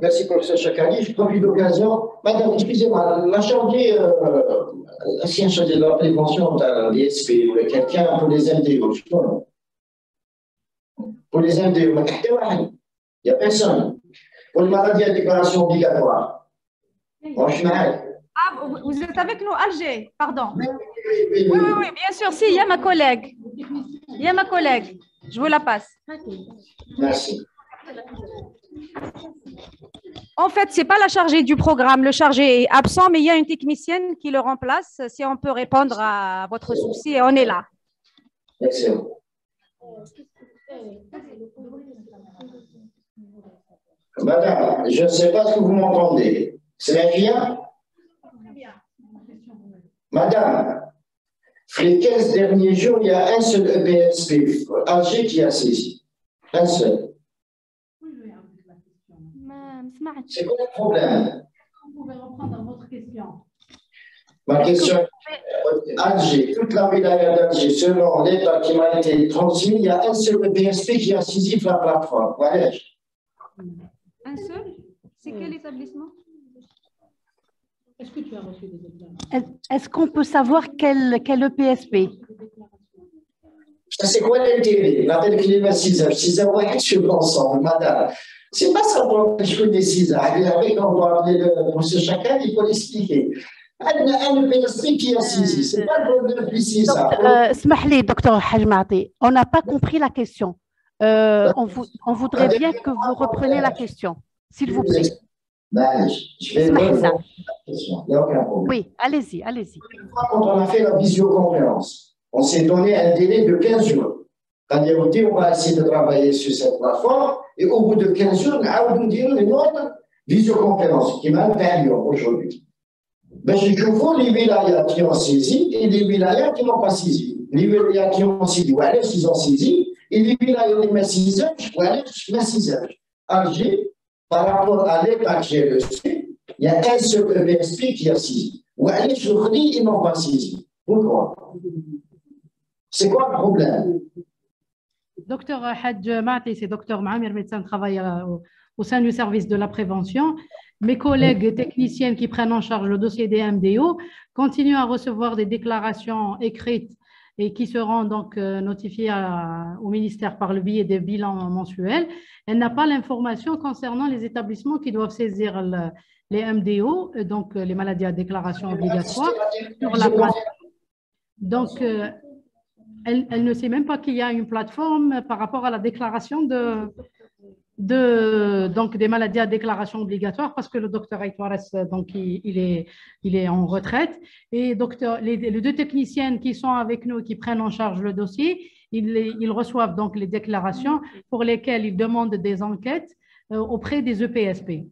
Merci, professeur Chakali. Je profite de l'occasion. Madame, excusez-moi, la chargée, l'ancien chargé de la prévention d'un DSP ou quelqu'un pour les MDO, je sais pas. Pour les MDO, il n'y a personne. Pour les maladies à déclaration obligatoire. Franchement. Ah, vous êtes avec nous, Alger, pardon. Oui, bien sûr, si, il y a ma collègue. Il y a ma collègue. Je vous la passe. Merci. En fait, ce n'est pas la chargée du programme. Le chargé est absent, mais il y a une technicienne qui le remplace. Si on peut répondre à votre souci, on est là. Excellent. Madame, je ne sais pas ce que vous m'entendez. C'est bien? Madame, les 15 derniers jours, il y a un seul EPSP, Alger, qui a saisi. Un seul. C'est quoi le problème? Ma question, Alger, toute la wilaya d'Alger, selon l'état qui m'a été transmis, il y a un seul EPSP qui a saisi la plateforme. Voilà. Un seul? C'est quel établissement? Est-ce que tu as reçu des exemples? Est-ce qu'on peut savoir quel EPSP? C'est quoi l'intérêt? La telle qu'il est 6 heures, 6 heures, ouais, je suis ensemble, madame. C'est pas ça pour que je connais 6 heures. Après, quand on doit appeler le professeur chacun, il faut l'expliquer. Un EPSP qui a saisi, c'est pas le problème ici, ça. Smahli, docteur Hajmati, on n'a pas compris la question. On voudrait bien que vous repreniez la question, s'il vous plaît. Je vais reprendre la question, il n'y a aucun problème. Oui, allez-y, allez-y. Quand on a fait la visioconférence, on s'est donné un délai de 15 jours. Quand il a dit, on va essayer de travailler sur cette plateforme, et au bout de 15 jours, on va dire une autre visioconférence qui m'a période aujourd'hui. Ben, je trouve les wilayas qui ont saisi et les wilayas qui n'ont pas saisi. Les wilayas qui ont saisi, voilà, ils ont saisi, et les wilayas qui ont saisi, voilà, ils ont saisi. Alger, par rapport à l'état que j'ai reçu, il y a un seul EPSP qui a saisi. Voilà, ils n'ont pas saisi. Pourquoi? C'est quoi le problème? Docteur Hadj Mati, c'est docteur Mohamed, médecin travaille au sein du service de la prévention. Mes collègues techniciennes qui prennent en charge le dossier des MDO continuent à recevoir des déclarations écrites et qui seront donc notifiées au ministère par le biais des bilans mensuels. Elle n'a pas l'information concernant les établissements qui doivent saisir les MDO, donc les maladies à déclaration obligatoire, sur la plateforme. Donc, elle ne sait même pas qu'il y a une plateforme par rapport à la déclaration donc des maladies à déclaration obligatoire, parce que le docteur Aïtouares, donc il est en retraite, et les deux techniciennes qui sont avec nous, qui prennent en charge le dossier, ils reçoivent donc les déclarations pour lesquelles ils demandent des enquêtes auprès des EPSP.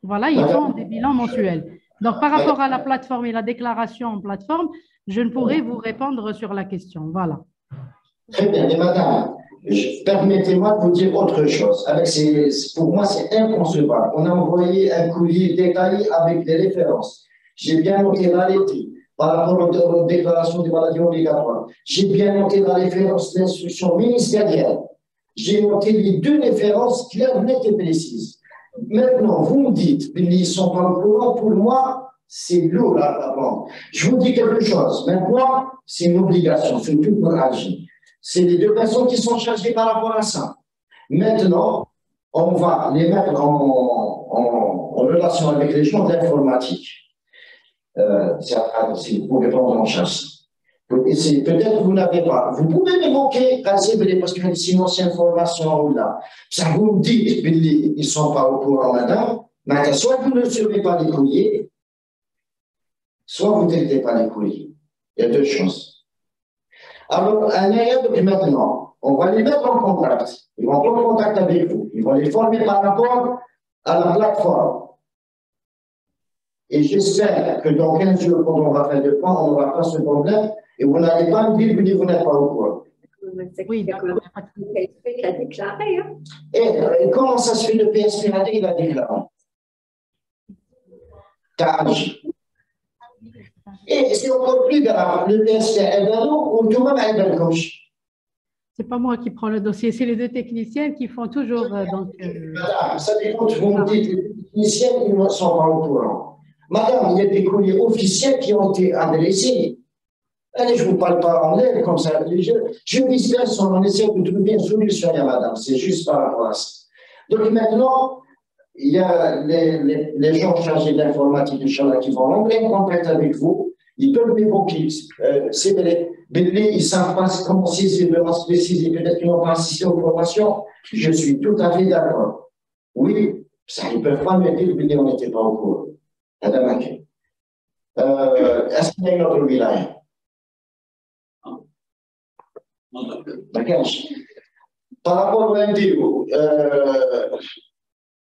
Voilà, ils font des bilans mensuels. Donc, par rapport à la plateforme et la déclaration en plateforme, je ne pourrai vous répondre sur la question. Voilà. Très bien, mais madame, permettez-moi de vous dire autre chose. Pour moi, c'est inconcevable. On a envoyé un courrier détaillé avec des références. J'ai bien noté l'arrêté par rapport aux déclarations des maladies obligatoires. J'ai bien noté la référence d'instruction ministérielle. J'ai noté les deux références claires, nettes et précises. Maintenant, vous me dites qu'ils ne sont pas au courant. Pour moi, c'est lourd à apprendre. Je vous dis quelque chose. Maintenant, c'est une obligation, surtout pour agir. C'est les deux personnes qui sont chargées par rapport à ça. Maintenant, on va les mettre en relation avec les gens d'informatique. Si vous pouvez prendre en charge. Peut-être que vous n'avez pas. Vous pouvez m'évoquer, parce que sinon c'est information là. Ça vous me dites qu'ils ne sont pas au courant, madame. Mais soit vous ne recevez pas les courriers, soit vous ne traitez pas les courriers. Il y a deux choses. Alors, maintenant, on va les mettre en contact. Ils vont prendre contact avec vous. Ils vont les former par rapport à la plateforme. Et j'espère que dans 15 jours, quand on va faire le point, on n'aura pas ce problème. Et vous n'allez pas me dire que vous n'êtes pas au courant. Oui, d'accord. Il a déclaré. Et comment ça se fait le PSP il a déclaré? Et c'est encore plus grave, le PSP est dans l'eau ou tout-même est dans le coach. C'est pas moi qui prends le dossier, c'est les deux techniciennes qui font toujours. Madame, ça dépend, vous me dites, les techniciens, ils ne sont pas au courant. Madame, il y a des courriers officiels qui ont été adressés. Allez, je ne vous parle pas en l'air comme ça. Je vise personne, on essaie de trouver une solution, madame. C'est juste par rapport à ça. Donc maintenant, il y a les gens chargés d'informatique, Inch'Allah, qui vont rentrer en contact avec vous. Ils peuvent m'évoquer. C'est vrai, ils ne savent pas comment saisir le masque précis, peut-être qu'ils n'ont pas assisté aux formations. Je suis tout à fait d'accord. Oui, ça, ils ne peuvent pas me dire que on n'était pas au courant. Est-ce qu'il y a une autre wilaya? D'accord. Par rapport au MDO,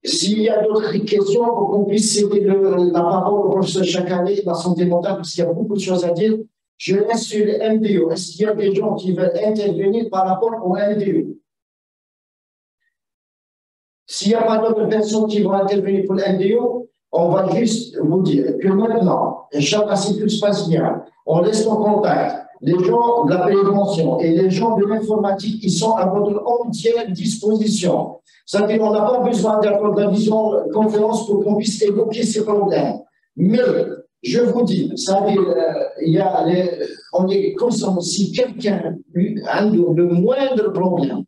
s'il y a d'autres questions pour qu'on puisse céder la parole au professeur Chakari de la santé mentale, parce qu'il y a beaucoup de choses à dire, je laisse sur le MDO. Est-ce qu'il y a des gens qui veulent intervenir par rapport au MDO? S'il n'y a pas d'autres personnes qui vont intervenir pour le MDO, On va juste vous dire que maintenant, Inch'Allah, si tout se passe bien, on reste en contact. Les gens de la prévention et les gens de l'informatique, ils sont à votre entière disposition. C'est-à-dire qu'on n'a pas besoin d'avoir de la visioconférence pour qu'on puisse évoquer ces problèmes. Mais, je vous dis, c'est-à-dire, on est conscient, si quelqu'un a le moindre problème,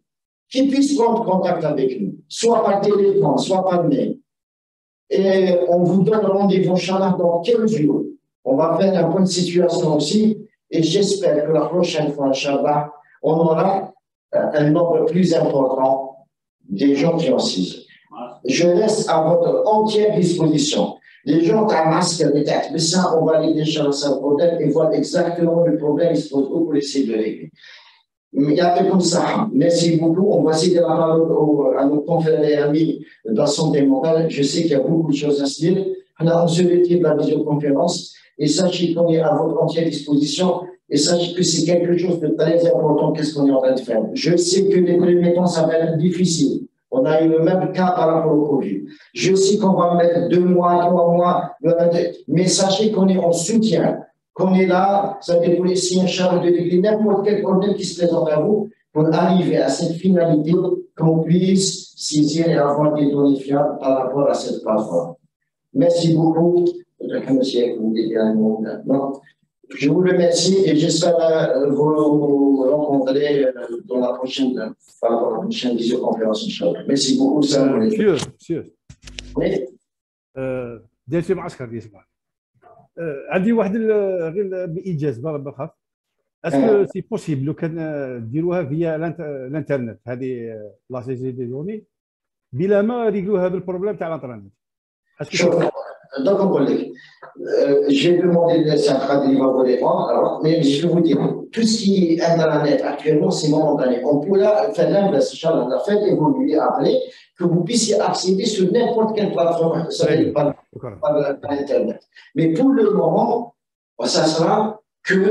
qu'il puisse prendre contact avec nous, soit par téléphone, soit par mail. Et on vous donne rendez-vous, Inch'Allah, dans 15 jours. On va faire un point de situation aussi. Et j'espère que la prochaine fois, Inch'Allah, on aura un nombre plus important des gens qui ont saisi. Je reste à votre entière disposition. Les gens qui ont un masque, les têtes, mais ça, on va les décharger sans problème et voir exactement le problème qui se pose pour essayer de régler. Il y a comme ça. Merci beaucoup. On va essayer de la parole à nos confrères et amis de la santé mentale. Je sais qu'il y a beaucoup de choses à se dire. On se retire de la visioconférence. Et sachez qu'on est à votre entière disposition et sachez que c'est quelque chose de très important qu'est-ce qu'on est en train de faire. Je sais que les premiers temps, ça va être difficile. On a eu le même cas par rapport au Covid. Je sais qu'on va mettre 2 mois, 3 mois, mais sachez qu'on est en soutien, qu'on est là, ça veut dire pour essayer Inch'Allah de régler n'importe quel problème qui se présente à vous pour arriver à cette finalité qu'on puisse saisir et avoir des données fiables par rapport à cette plateforme. Merci beaucoup. Je vous remercie et j'espère vous rencontrer dans la prochaine visioconférence, Inch'Allah. Merci beaucoup. monsieur. Oui. داير في معسكر ديال صباح. عندي واحد غير بايجاز بالخف. اسكو سي بوسيبل لو كان ديروها فيا الانترنت هذه لا سيزي دي دوني بلا ما ريغلوها بالبروبليم تاع الانترنت. شوف donc on va j'ai demandé de Centrale de vous répondre, alors, mais je vais vous dire, tout ce qui est Internet actuellement, c'est momentané. On pourra faire l'inverse, Inch'Allah, la faire évoluer après, que vous puissiez accéder sur n'importe quelle plateforme, ça veut dire par Internet. Mais pour le moment, ça sera que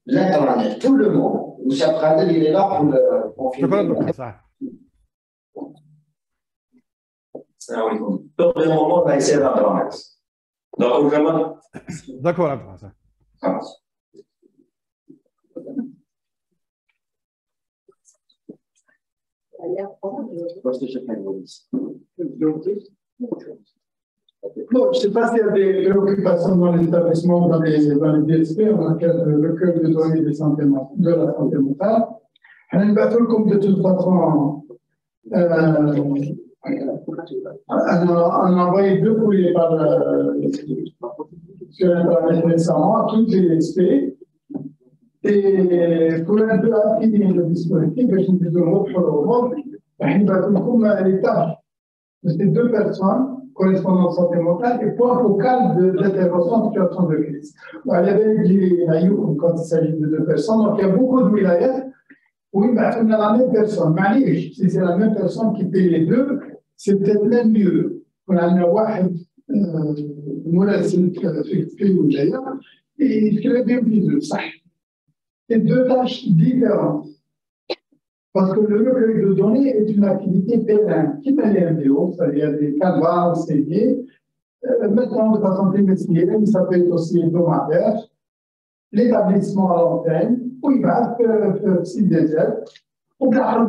l'Internet. Pour le moment, Centrale, il est là pour le confirmer. Pour le moment, on va essayer d'Internet. D'accord, vraiment. D'accord, après ça. Non, je ne sais pas s'il y a des préoccupations dans les établissements, dans les DSP, en matière de recueil de données de la santé mentale. On va tout comme de toute façon. On a envoyé 2 courriers sur Internet récemment à toutes les DSP. Et pour un peu affiner le dispositif, je me dis on va tout les tâches de ces 2 personnes correspondant à la santé mentale et point focal d'intervention en situation de crise. Il y avait des aïeux quand il s'agit de 2 personnes, donc il y a beaucoup de wilayas où on a la même personne. Si c'est la même personne qui paye les 2, c'est peut-être même mieux. On a un واحد مراسل في ولاية يتكلم بهم les 2 صح. C'est 2 tâches différentes. Parce que le recueil de données est une activité pérenne qui met les MDO, c'est-à-dire des canevas enseignés. Maintenant, de façon trimestrielle, ça peut être aussi hebdomadaire. L'établissement à l'antenne, où il va faire site des aides. On va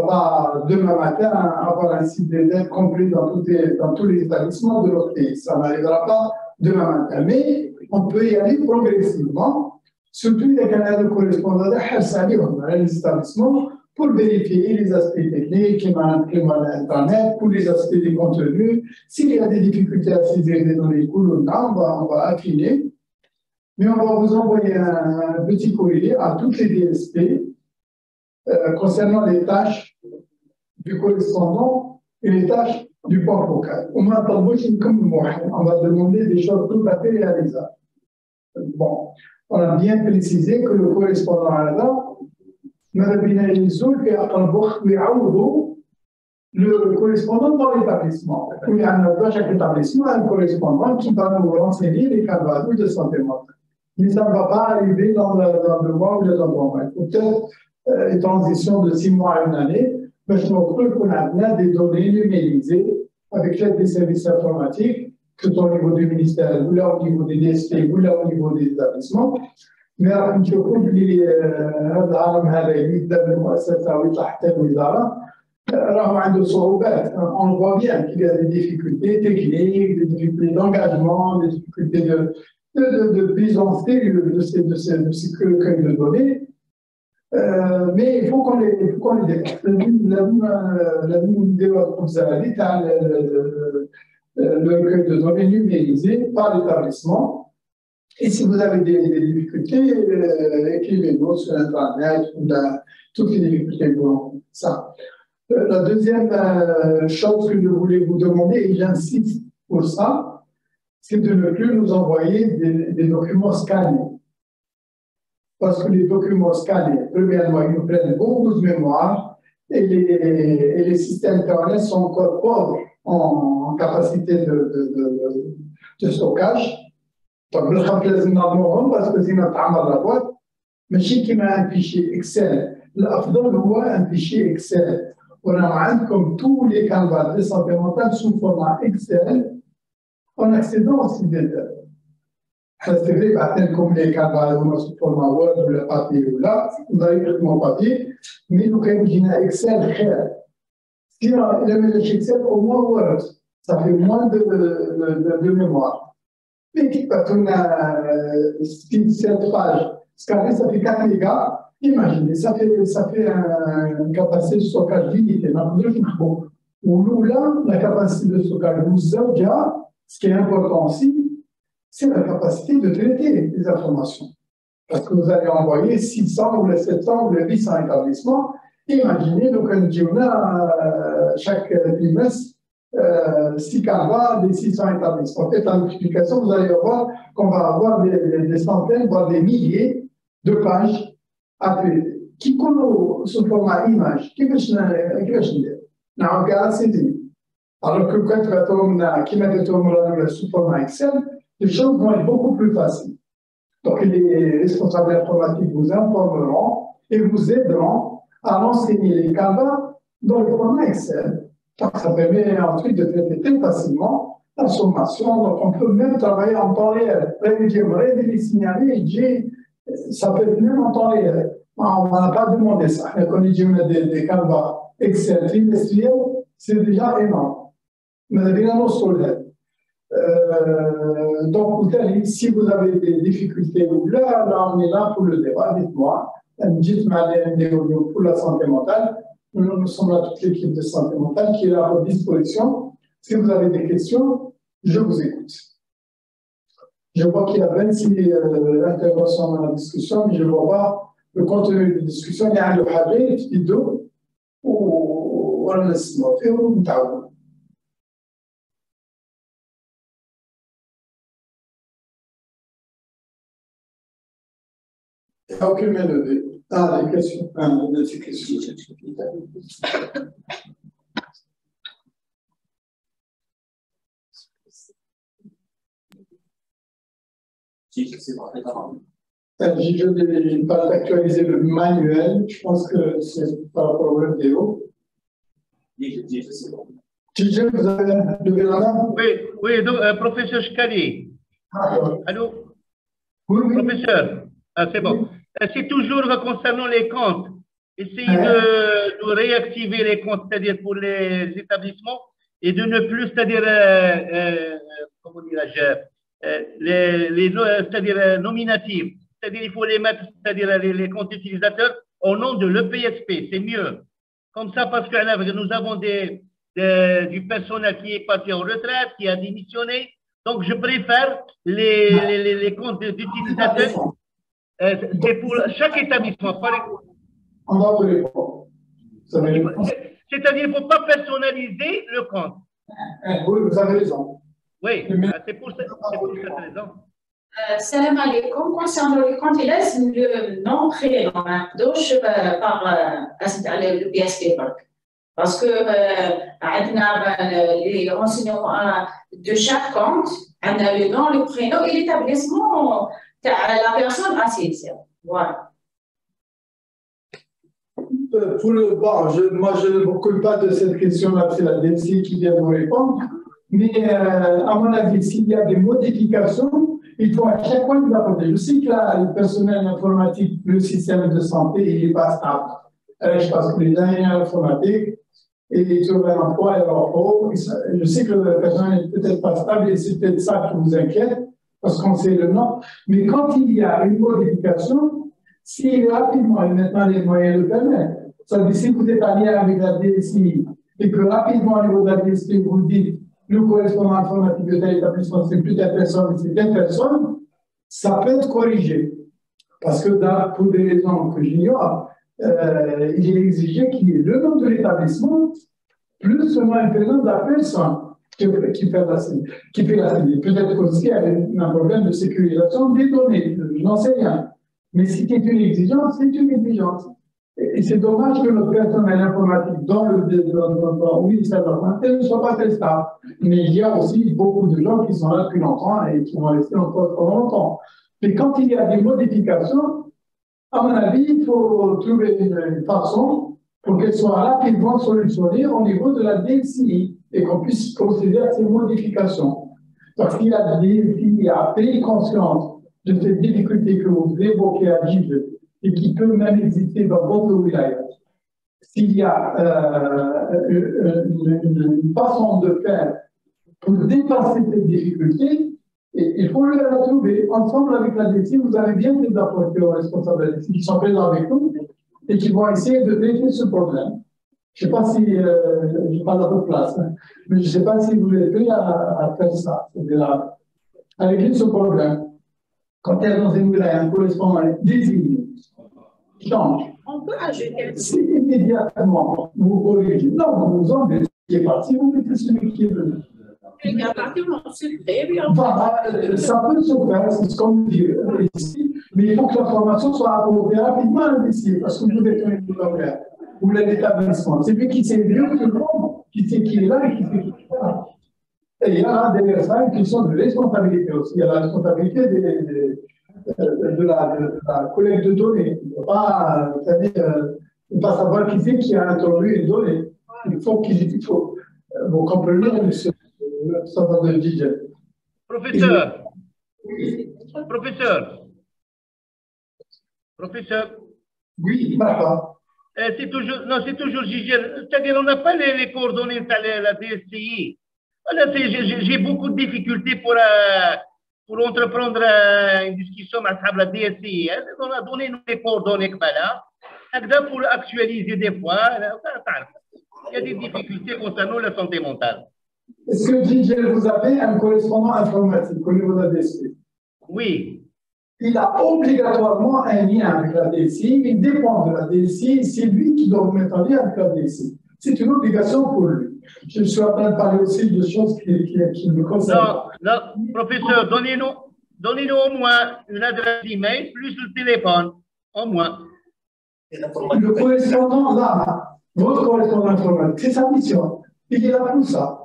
pas demain matin avoir un site des aides complet dans tous les établissements de notre pays. Ça n'arrivera pas demain matin. Mais on peut y aller progressivement. Surtout les canaux de correspondance à les établissements pour vérifier les aspects techniques, Internet, pour les aspects des contenus. S'il y a des difficultés à saisir des données, on va affiner. Mais on va vous envoyer un petit courrier à toutes les DSP concernant les tâches du correspondant et les tâches du point focal. On va demander des choses tout à fait réalisables. Bon. On a bien précisé que le correspondant à la le correspondant dans l'établissement. Il y a dans chaque établissement un correspondant qui va nous renseigner les cadres de santé mentale. Mais ça ne va pas arriver dans le mois ou les endroits. Peut-être une transition de 6 mois à 1 année, mais je trouve qu'on a bien des données numérisées avec l'aide des services informatiques, que ce soit au niveau du ministère, ou là au niveau des DSP, ou là au niveau des établissements. Mais راح نشوفوا بلي هذا العالم هذا يبدا بالمؤسسه ويطلع حتى الوزاره راهو عنده صعوبات. On voit bien qu'il y a des difficultés techniques, des difficultés d'engagement, des difficultés de prise en sérieux de ces recueils de données. Mais il faut qu'on les dépasse. Le recueil de données numérisé par l'établissement. Et si vous avez des difficultés, écrivez-nous sur Internet, toutes les difficultés que vous ça. La deuxième chose que je voulais vous demander, et j'insiste pour ça, c'est de ne plus nous envoyer des documents scannés. Parce que les documents scannés, premièrement, ils nous prennent beaucoup de mémoire et les systèmes Internet sont encore pauvres en capacité de stockage. Donc, le rappel parce que sinon, la boîte, mais si qui m'a un fichier Excel, l'afdol هو un fichier Excel. On a comme tous les canevas de santé mentale sous format Excel en accédant au site d'Internet. C'est vrai, comme les canevas sous format Word ou le papier ou là, vous avez directement papier, mais nous avons un Excel réel. Si on a le Excel, au moins Word, ça fait moins de mémoire. Mais quand on a 7 pages, ça fait 4 mégas, imaginez, ça fait une capacité de stockage limitée. Ou nous, là, la capacité de stockage, ce qui est important aussi, c'est la capacité de traiter les informations. Parce que vous allez envoyer 600 ou les 700 ou les 800 établissements. Imaginez, donc, on a chaque trimestre, 6 canevas, des 600 établissements. Faites la multiplication, vous allez voir qu'on va avoir des centaines, voire des milliers de pages à traiter. Qui connaît sous format image, qui veut dire? Alors que quand on a qui met sous format Excel, les choses vont être beaucoup plus faciles. Donc, les responsables informatiques vous informeront et vous aideront à renseigner les canevas dans le format Excel. Donc, ça permet ensuite de traiter très facilement la sommation. Donc, on peut même travailler en temps réel. Rédiger les signaler, ça peut être même en temps réel. On n'a pas demandé ça. Quand on dit des canevas Excel trimestriels, c'est déjà énorme. Mais bien sur l'aide. Donc, si vous avez des difficultés, là, on est là pour le débat. Dites-moi. Pour la santé mentale. Nous sommes là, toute l'équipe de santé mentale qui est à votre disposition. Si vous avez des questions, je vous écoute. Je vois qu'il y a 26 interventions dans la discussion, mais je ne vois pas le contenu de la discussion. Il y a le hadith, vidéo, ou on laisse faire, ou il n'y a aucune main levée. Ah, des questions. Des questions. Je n'ai pas actualisé le manuel. Je pense que c'est par rapport au vidéo. TJ, vous avez levé la main? Oui, donc, professeur Chkali. Allô? Oui. Professeur, c'est bon. C'est toujours concernant les comptes. Essayez de réactiver les comptes, c'est-à-dire pour les établissements, et de ne plus, c'est-à-dire, comment dirais-je, c'est-à-dire nominatifs. C'est-à-dire, il faut les mettre, c'est-à-dire les comptes utilisateurs au nom de l'EPSP, c'est mieux. Comme ça, parce que nous avons du personnel qui est parti en retraite, qui a démissionné. Donc, je préfère les comptes d'utilisateurs. C'est pour chaque établissement. On va vous répondre. C'est-à-dire qu'il ne faut pas personnaliser le compte. Oui, vous avez raison. Oui, c'est pour cette raison. Salam alaikum. Concernant les comptes, il laisse le nom prénom par le PSP Bank. Parce que les renseignements de chaque compte, on a le nom, le prénom et l'établissement de la personne assise. Voilà. Moi, je ne m'occupe pas de cette question-là, c'est la DNC qui vient vous répondre. Mais à mon avis, s'il y a des modifications, il faut à chaque fois les apporter. Je sais que là, le personnel informatique, le système de santé, il n'est pas stable. Je pense que les ingénieurs informatiques et les trouver un emploi et leur pauvre, je sais que le personnel n'est peut-être pas stable et c'est peut-être ça qui vous inquiète, parce qu'on sait le nom. Mais quand il y a une modification, si rapidement, et maintenant les moyens le permettent, ça veut dire si vous êtes allié avec la DSI et que rapidement au niveau de la DSI, vous dites le correspondant informatique de tel établissement, c'est plus telle personne, c'est telle personne, ça peut être corrigé. Parce que pour des raisons que j'ignore, il est exigé qu'il y ait le nom de l'établissement plus seulement un prénom de la personne qui fait la saisie. Peut-être aussi avec un problème de sécurisation des données, je n'en sais rien. Mais si c'est une exigence, c'est une exigence. Et c'est dommage que notre personnel informatique dans le ministère de la Santé ne soit pas très stable. Mais il y a aussi beaucoup de gens qui sont là depuis longtemps et qui vont rester encore pendant longtemps. Mais quand il y a des modifications, à mon avis, il faut trouver une façon pour qu'elles soient rapidement solutionnées au niveau de la DSI et qu'on puisse procéder à ces modifications. Parce qu'il y a des DSI à pris conscience de ces difficultés que vous évoquez à Gilles et qui peuvent même exister dans d'autres wilayas. S'il y a une façon de faire pour dépasser ces difficultés, et il faut la trouver. Ensemble avec la DSI, vous avez bien des apports aux responsables de la DSI qui sont présents avec nous et qui vont essayer de traiter ce problème. Je ne sais pas si, je parle à votre place, hein, mais je ne sais pas si vous êtes prêts à faire ça, c'est-à-dire à régler ce problème. Quand il y a dans une wilaya un correspondant désigné, change. On peut ajouter. C'est immédiatement vous corrigez. Non, vous enlevez ce qui est parti, vous mettez celui qui est venu. Ça peut se faire, c'est ce qu'on dit ici, mais il faut que la formation soit apportée rapidement ici, parce que vous êtes un éducateur ou l'établissement. C'est lui qui sait mieux que le monde, qui sait qui est là et qui sait qui est là. Et il y a des personnes qui sont de responsabilité aussi. Il y a la responsabilité de la collecte de données. Il ne faut pas, pas savoir qui c'est qui a introduit une donnée. Il faut vous comprenez de DJ. Professeur. Oui, d'accord. C'est toujours Gigel. C'est-à-dire, on n'a pas les coordonnées de la DSI. Voilà, j'ai beaucoup de difficultés pour entreprendre une discussion avec la DSI. On a donné les coordonnées pour actualiser des fois. Il y a des difficultés concernant la santé mentale. Est-ce que DJ, vous avez un correspondant informatique au niveau de la DSI? Oui. Il a obligatoirement un lien avec la DSI, il dépend de la DSI, c'est lui qui doit vous mettre en lien avec la DSI. C'est une obligation pour lui. Je suis en train de parler aussi de choses qui me concernent. Non, professeur, donnez-nous au moins une adresse email plus le téléphone, au moins. Le correspondant là, votre correspondant informatique, c'est sa mission. Il est là pour ça.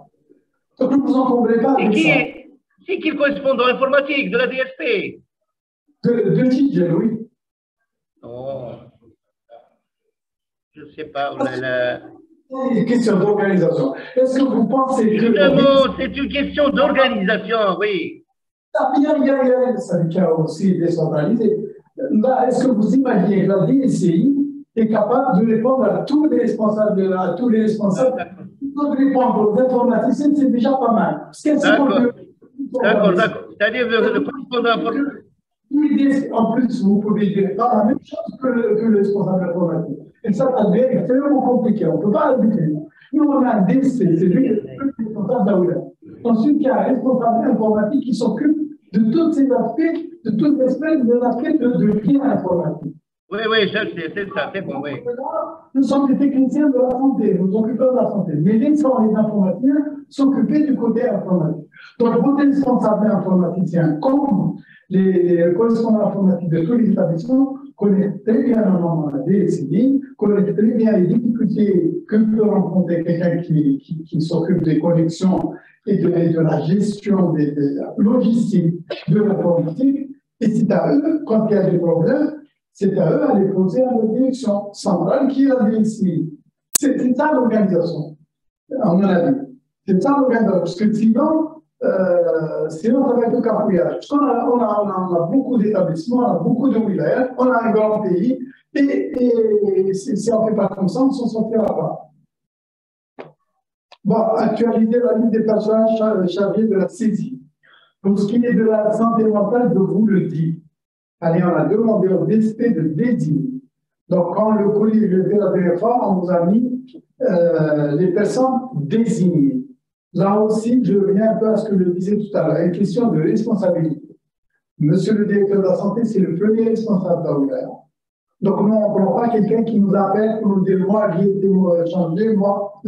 Donc ne vous encombrez pas avec ça. C'est qui le correspondant informatique de la DSP? De DJ, oui. Oh. Je ne sais pas. C'est une question d'organisation. Est-ce que vous pensez que... Évidemment, c'est une question d'organisation, oui. Il y a un syndicat aussi décentralisé. Là, est-ce que vous imaginez que la DSI est capable de répondre à tous les responsables, Ils peuvent répondre aux informaticiens, c'est déjà pas mal. D'accord. C'est-à-dire le correspondant informatique. En plus, vous pouvez dire pas la même chose que le responsable informatique. Et ça devient extrêmement compliqué. On ne peut pas habiter. Nous, on a un DC, c'est lui le responsable d'Aouya. Ensuite, il y a un responsable informatique qui s'occupe de tous ces aspects, de toutes les espèces de l'aspect de lien informatique. Oui, c'est ça, c'est bon, oui. Nous sommes des techniciens de la santé, nous occupons de la santé. Mais les informaticiens s'occuper du côté informatique. Donc, vos responsables informaticiens, comme les correspondants informatiques de tous les établissements, connaissent très bien le nom de la DSI, connaissent très bien les difficultés que peut rencontrer quelqu'un qui s'occupe des connexions et de la gestion des logistiques de l'informatique. Et c'est à eux, quand il y a des problèmes, c'est à eux à les poser à la direction centrale qui est la DSI. C'est ça l'organisation, à mon avis. C'est ça l'organisation, parce que sinon ça va être le cafouillage. Parce qu'on a beaucoup d'établissements, on a beaucoup de wilayas, on a un grand pays, et si on ne fait pas comme ça, on ne s'en sortira pas. Bon, actualiser la liste des personnes chargées de la saisie. Pour ce qui est de la santé mentale, je vous le dis. Allez, on a demandé au DSP de désigner. Donc, quand le colis est fait la dernière fois, on vous a mis les personnes désignées. Là aussi, je reviens un peu à ce que je disais tout à l'heure, une question de responsabilité. Monsieur le directeur de la santé, c'est le premier responsable d'Aouya. Donc, nous, on ne prend pas quelqu'un qui nous appelle pour nous dire, moi, j'ai été changé, moi.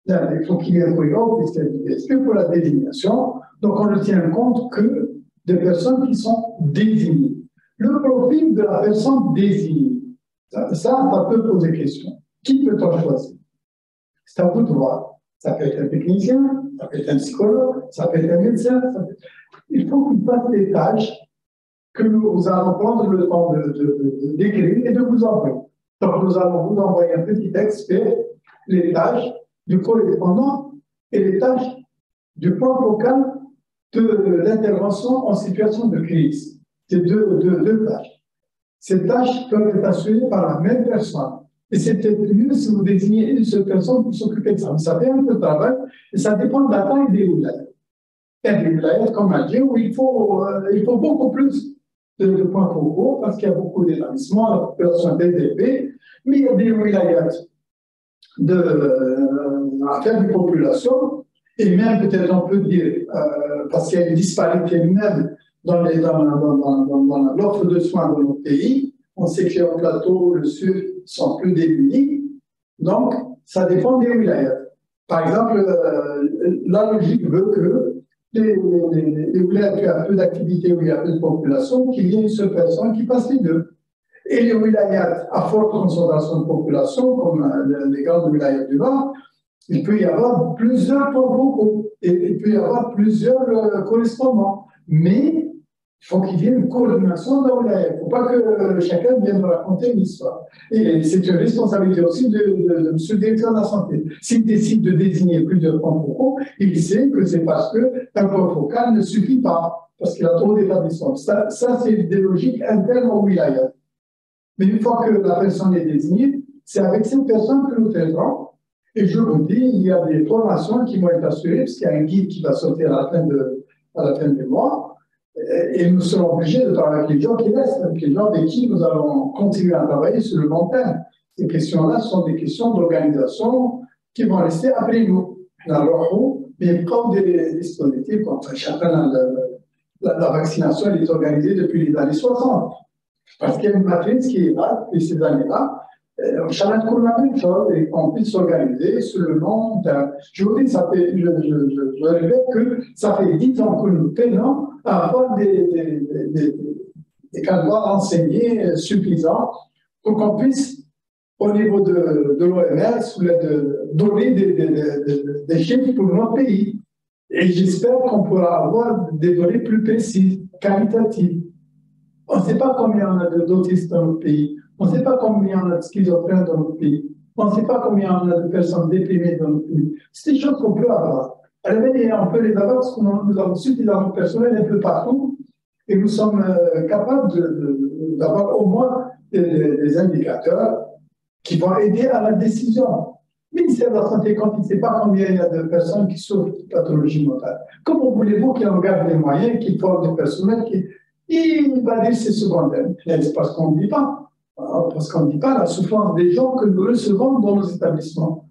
Il faut qu'il y ait un cohérent, puisque pour la désignation, donc on ne tient compte que des personnes qui sont désignées. Le profil de la personne désignée, ça peut poser question. Qui peut-on choisir? C'est à vous de voir. Ça peut être un technicien, ça peut être un psychologue, ça peut être un médecin. Il faut qu'il fasse les tâches que nous allons prendre le temps d'écrire et de vous envoyer. Donc nous allons vous envoyer un petit texte fait les tâches du correspondant et les tâches du point focal de l'intervention en situation de crise. C'est deux tâches. Ces tâches peuvent être assurées par la même personne. Et c'est peut-être mieux si vous désignez une seule personne pour s'occuper de ça. Mais ça fait un peu de travail et ça dépend de la taille des wilayas. Il y a des wilayas, comme on dit, où il faut beaucoup plus de points focaux parce qu'il y a beaucoup d'établissements, la population est élevée, mais il y a des wilayas à faible population, et même peut-être on peut dire, parce qu'il y a une disparité même dans l'offre de soins dans notre pays, on sait que le plateau, le sud sont plus démunis, donc ça dépend des wilayas. Par exemple, la logique veut que les wilayas qui ont peu d'activité, où il y a peu de population, qu'il y ait une seule personne qui passe les deux. Et les wilayas à forte concentration de population, comme les grandes wilayas du Nord, il peut y avoir plusieurs points focaux et il peut y avoir plusieurs correspondants. Mais il faut qu'il y ait une coordination dans le wilaya. Il ne faut pas que chacun vienne raconter une histoire. Et c'est une responsabilité aussi de M. le directeur de la santé. S'il décide de désigner plusieurs points focaux, il sait que c'est parce qu'un point focal ne suffit pas, parce qu'il a trop d'établissements. Ça c'est des logiques internes au wilaya. Mais une fois que la personne est désignée, c'est avec cette personne que nous traiterons. Et je vous dis, il y a des formations qui vont être assurées, parce qu'il y a un guide qui va sortir à la fin du mois. Et nous serons obligés de travailler avec les gens qui restent, avec les gens avec qui nous allons continuer à travailler sur le long terme. Ces questions-là sont des questions d'organisation qui vont rester après nous. Mais comme des dispositifs, chacun, la vaccination elle est organisée depuis les années 60. Parce qu'il y a une matrice qui est là depuis ces années-là. Chacun coule la même chose et qu'on puisse s'organiser sur le long terme. Je vous dis, je répète que ça fait 10 ans que nous peinons à avoir des cadres enseignés suffisants pour qu'on puisse, au niveau de l'OMS, donner des chiffres pour notre pays. Et j'espère qu'on pourra avoir des données plus précises, qualitatives. On ne sait pas combien on a d'autistes dans notre pays. On ne sait pas combien on a de schizophrènes dans notre pays. On ne sait pas combien on a de personnes déprimées dans notre pays. C'est des choses qu'on peut avoir. On peut les avoir parce que nous avons suffisamment de personnel un peu partout et nous sommes capables d'avoir au moins des indicateurs qui vont aider à la décision. Le ministère de la Santé, quand il ne sait pas combien il y a de personnes qui souffrent de pathologie mentale, comment voulez-vous qu'il regarde les moyens, qu'il forme des personnels il va dire c'est secondaire. C'est parce qu'on ne dit pas. Parce qu'on ne dit pas la souffrance des gens que nous recevons dans nos établissements.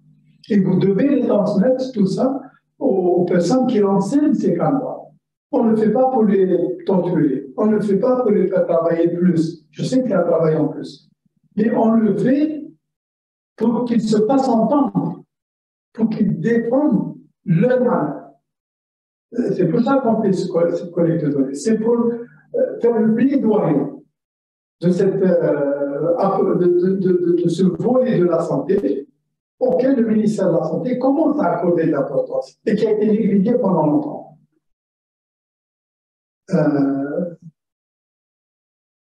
Et vous devez les transmettre tout ça aux personnes qui enseignent ces cadres. On ne le fait pas pour les torturer. On ne le fait pas pour les faire travailler plus. Je sais qu'il y a un travail en plus. Mais on le fait pour qu'ils se fassent entendre, pour qu'ils défendent leur mal. C'est pour ça qu'on fait cette collecte de données. C'est pour faire le plaidoyer de ce volet de la santé auquel le ministère de la Santé commence à accorder de l'importance et qui a été négligé pendant longtemps.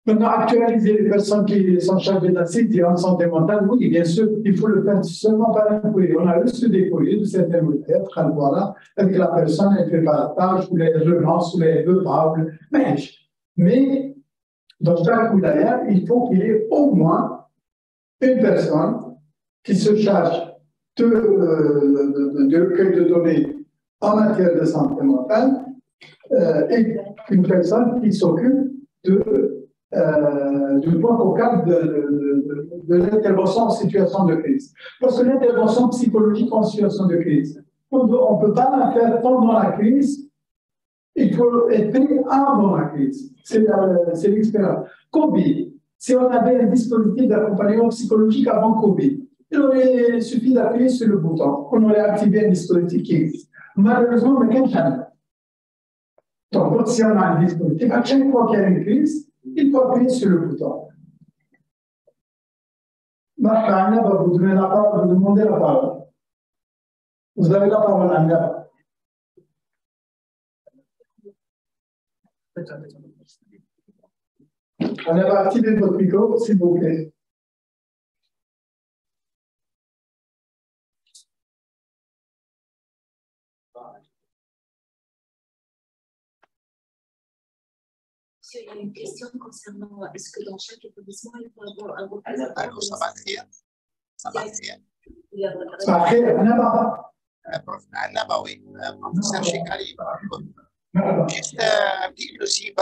Maintenant, actualiser les personnes qui sont chargées d'assister en santé mentale, oui, bien sûr, il faut le faire seulement par un courrier. On a reçu des courriers de certains lettres, voilà, avec la personne, elle fait pas la tâche, ou les relances, ou les veut pas, mais dans chaque wilaya, il faut qu'il y ait au moins une personne qui se charge de recueil de données en matière de santé mentale et une personne qui s'occupe du point focal de l'intervention en situation de crise. Parce que l'intervention psychologique en situation de crise, on ne peut pas la faire pendant la crise, il faut être prêt avant la crise. C'est l'expérience. Covid, si on avait un dispositif d'accompagnement psychologique avant Covid, il aurait suffi d'appuyer sur le bouton, on aurait activé un dispositif qui existe. Malheureusement, on n'a qu'un channel. Donc, si on a un dispositif, à chaque fois qu'il y a une crise, il faut appuyer sur le bouton. Marc va vous donner la parole, vous demander la parole. Vous avez la parole, Anya. Anya va activer votre micro, s'il vous plaît. Il y a une question concernant est-ce que dans chaque établissement, il faut avoir un représentant. Allô, ça va bien. Ça va bien. Ça va bien, Anna, oui. Professeur Chekali. Juste un petit dossier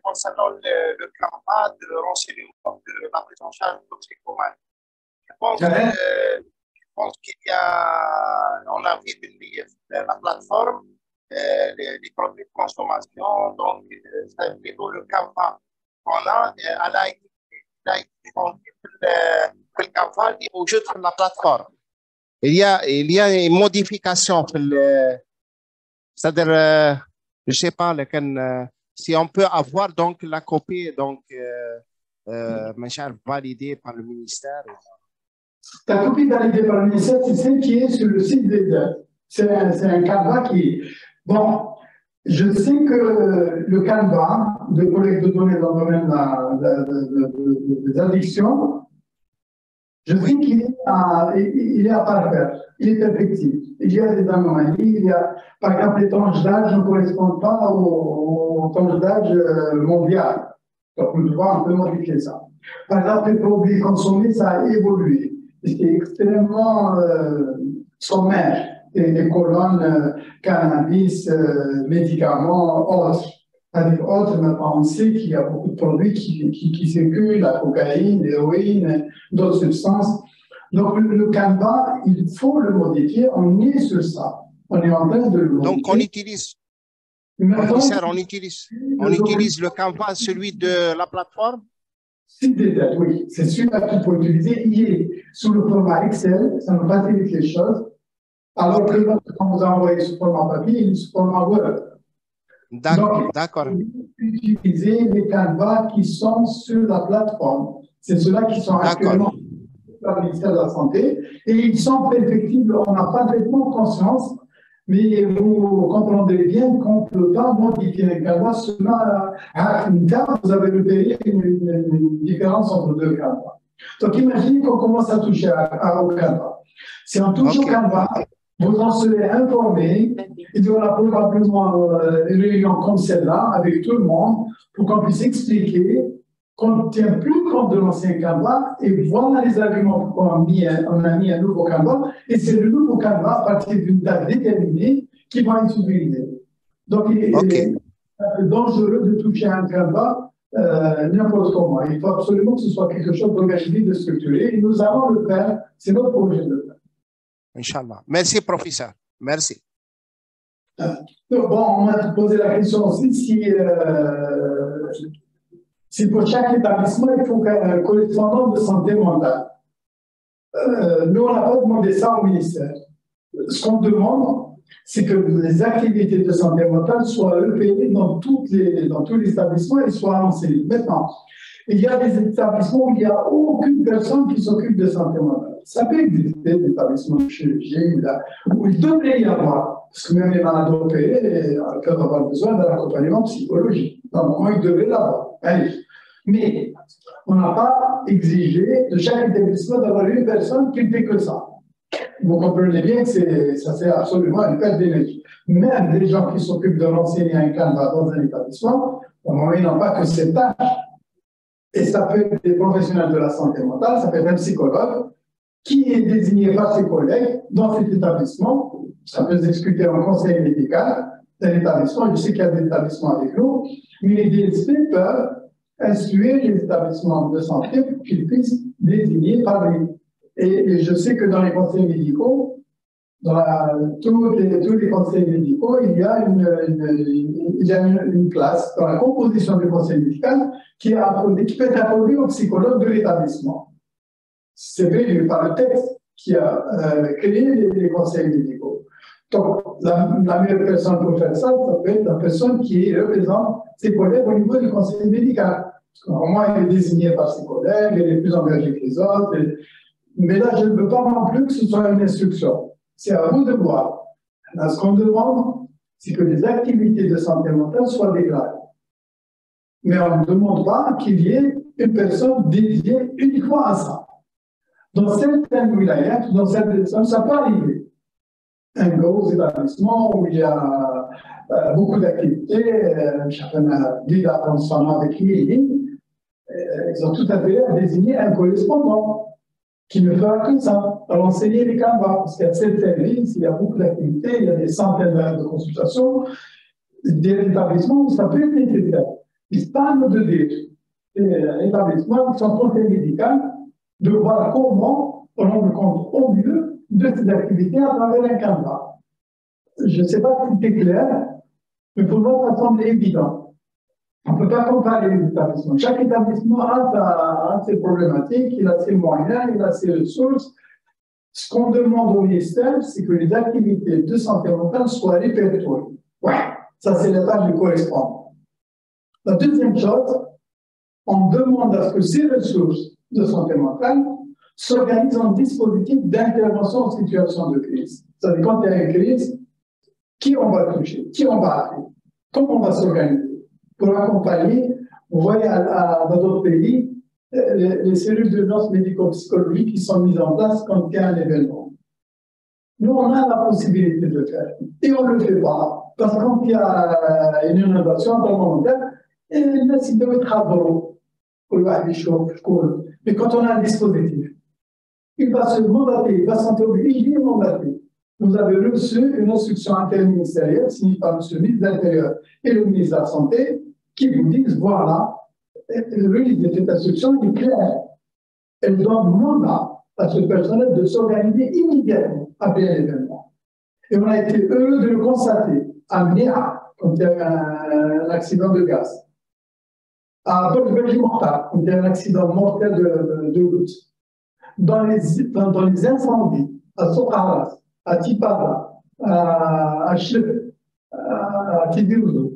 concernant le campagne de renseignement de la prise en charge toxicomane. Je pense qu'il y a, on a vu la plateforme. Les produits de consommation, donc c'est plutôt le CAFA qu'on a, elle a été fondée pour le CAFA au jeu de la plateforme. Il y a une modification, c'est-à-dire, je ne sais pas, si on peut avoir donc la copie donc, validée par le ministère. La copie validée par le ministère, c'est celle qui est sur le site des aides. C'est un CAFA qui... Bon, je sais que le Canva de collecte de données dans le domaine des addictions, je sais qu'il est à parfaire, il est effectif. Il y a des anomalies, par exemple, les tranches d'âge ne correspondent pas aux tranches d'âge mondiales. Donc, nous devons un peu modifier ça. Par exemple, les produits consommés, ça a évolué. C'est extrêmement sommaire. Les colonnes cannabis, médicaments, autres. Avec autres, maintenant, on sait qu'il y a beaucoup de produits qui circulent, la cocaïne, l'héroïne, d'autres substances. Donc, le Canva, il faut le modifier. On est sur ça. On est en train de le modifier. Donc, on utilise le Canva, celui de la plateforme? Oui, c'est celui-là qu'il faut utiliser. Il est sous le format Excel, ça nous facilite les choses. Alors que quand vous envoyez sous format papier, il est sous format Word. D'accord. Utiliser les Canva qui sont sur la plateforme. C'est ceux-là qui sont actuellement par le ministère de la Santé et ils sont perfectibles. On n'a pas parfaitement conscience, mais vous comprendrez bien qu'on ne peut pas modifier les Canva seulement à une carte. Vous avez repéré une différence entre deux Canva. Donc imaginez qu'on commence à toucher au Canva. Si on touche au Canva, vous en serez informés. Il y aura probablement une réunion comme celle-là avec tout le monde pour qu'on puisse expliquer qu'on ne tient plus compte de l'ancien Canva et voilà les arguments qu'on a mis un nouveau Canva et c'est le nouveau Canva à partir d'une date déterminée qui va être utilisé. Donc, il est dangereux de toucher un Canva n'importe comment. Il faut absolument que ce soit quelque chose d'organisé, de structuré et nous allons le faire. C'est notre projet de le faire. Inch'Allah. Merci, professeur. Merci. Bon, on m'a posé la question aussi si pour chaque établissement, il faut un correspondant de santé mentale. Nous, on n'a pas demandé ça au ministère. Ce qu'on demande, c'est que les activités de santé mentale soient repérées dans tous les établissements et soient enseignées. Maintenant, il y a des établissements où il n'y a aucune personne qui s'occupe de santé mentale. Ça peut exister des établissements de chirurgie où il devrait y avoir, parce que même les malades opérés peuvent avoir besoin d'un accompagnement psychologique. Normalement, ils devraient l'avoir. Mais on n'a pas exigé de chaque établissement d'avoir une personne qui ne fait que ça. Vous comprenez bien que ça c'est absolument une perte d'énergie. Même les gens qui s'occupent de renseigner un Canva dans un établissement, on n'en pas que cette tâche. Et ça peut être des professionnels de la santé mentale, ça peut être un psychologue qui est désigné par ses collègues dans cet établissement. Ça peut s'exécuter en conseil médical d'un établissement. Je sais qu'il y a des établissements avec nous, mais les DSP peuvent instruire les établissements de santé pour qu'ils puissent désigner par lui. Et je sais que dans les conseils médicaux, dans tous les conseils médicaux, il y a une classe dans la composition du conseil médical qui peut être approuvée au psychologue de l'établissement. C'est prévu par le texte qui a créé les conseils médicaux. Donc, la meilleure personne pour faire ça, ça peut être la personne qui représente ses collègues au niveau du conseil médical. Parce qu'au moins, il est désigné par ses collègues, il est plus engagé que les autres. Mais là, je ne veux pas non plus que ce soit une instruction. C'est à vous de voir. Là, ce qu'on demande, c'est que les activités de santé mentale soient déclarées. Mais on ne demande pas qu'il y ait une personne dédiée uniquement à ça. Dans certaines wilayas, dans certaines zones, ça peut arriver. Un gros établissement où il y a beaucoup d'activités, chacun dit d'apprendre avec lui, ils ont tout intérêt à désigner un correspondant qui ne fera que ça, à enseigner les Canva, parce qu'il y a certaines villes, il y a beaucoup d'activités, il y a des centaines d'heures de consultation, des établissements où ça peut être nécessaire. Ils parlent de des établissements qui sont conseil médical, de voir comment on rend compte au mieux de ces activités à travers un Canva. Je ne sais pas si c'est clair, mais pour moi, ça semble évident. On ne peut pas comparer les établissements. Chaque établissement a ses problématiques, il a ses moyens, il a ses ressources. Ce qu'on demande au ministère, c'est que les activités de santé mentale soient répertoriées. Ouais, ça c'est la tâche du correspondant. La deuxième chose, on demande à ce que ces ressources de santé mentale s'organisent en dispositif d'intervention en situation de crise. C'est-à-dire quand il y a une crise, qui on va toucher, qui on va appeler, comment on va s'organiser pour accompagner. Vous voyez dans d'autres pays, les cellules d'urgence médico-psychologique qui sont mises en place quand il y a un événement. Nous, on a la possibilité de le faire. Et on ne le fait pas. Parce que quand il y a une inondation dans le monde, il doit être à l'eau. Mais quand on a un dispositif, il va se mandater, il va s'en obligé, il est mandaté. Vous avez reçu une instruction interministérielle signée par M. le ministre de l'Intérieur et le ministre de la Santé qui vous disent voilà, le livre de cette instruction est clair. Elle donne mandat à ce personnel de s'organiser immédiatement après un événement. Et on a été heureux de le constater à Mnéa, quand il y a eu un accident de gaz, à Bordeaux-Belgique-Mortal, quand il y a eu un accident mortel de route, dans les incendies, à Sokaras, à Tipara, à Chlep, à Tibirouzo.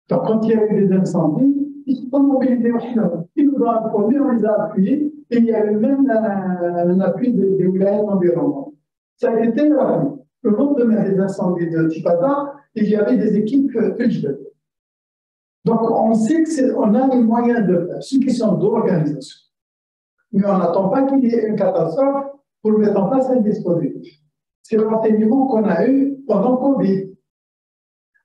Donc, quand il y a eu des incendies, ils sont mobilisés au Chinois. Ils nous ont informés, on les a appuyés, et il y a eu même un appui des wilayas environnantes. Ça a été rappelé. Le lendemain des incendies de Tipata, il y avait des équipes Pujbet. Donc, on sait qu'on a les moyens de faire. C'est une question d'organisation. Mais on n'attend pas qu'il y ait une catastrophe pour mettre en place un dispositif. C'est le renseignement qu'on a eu pendant Covid.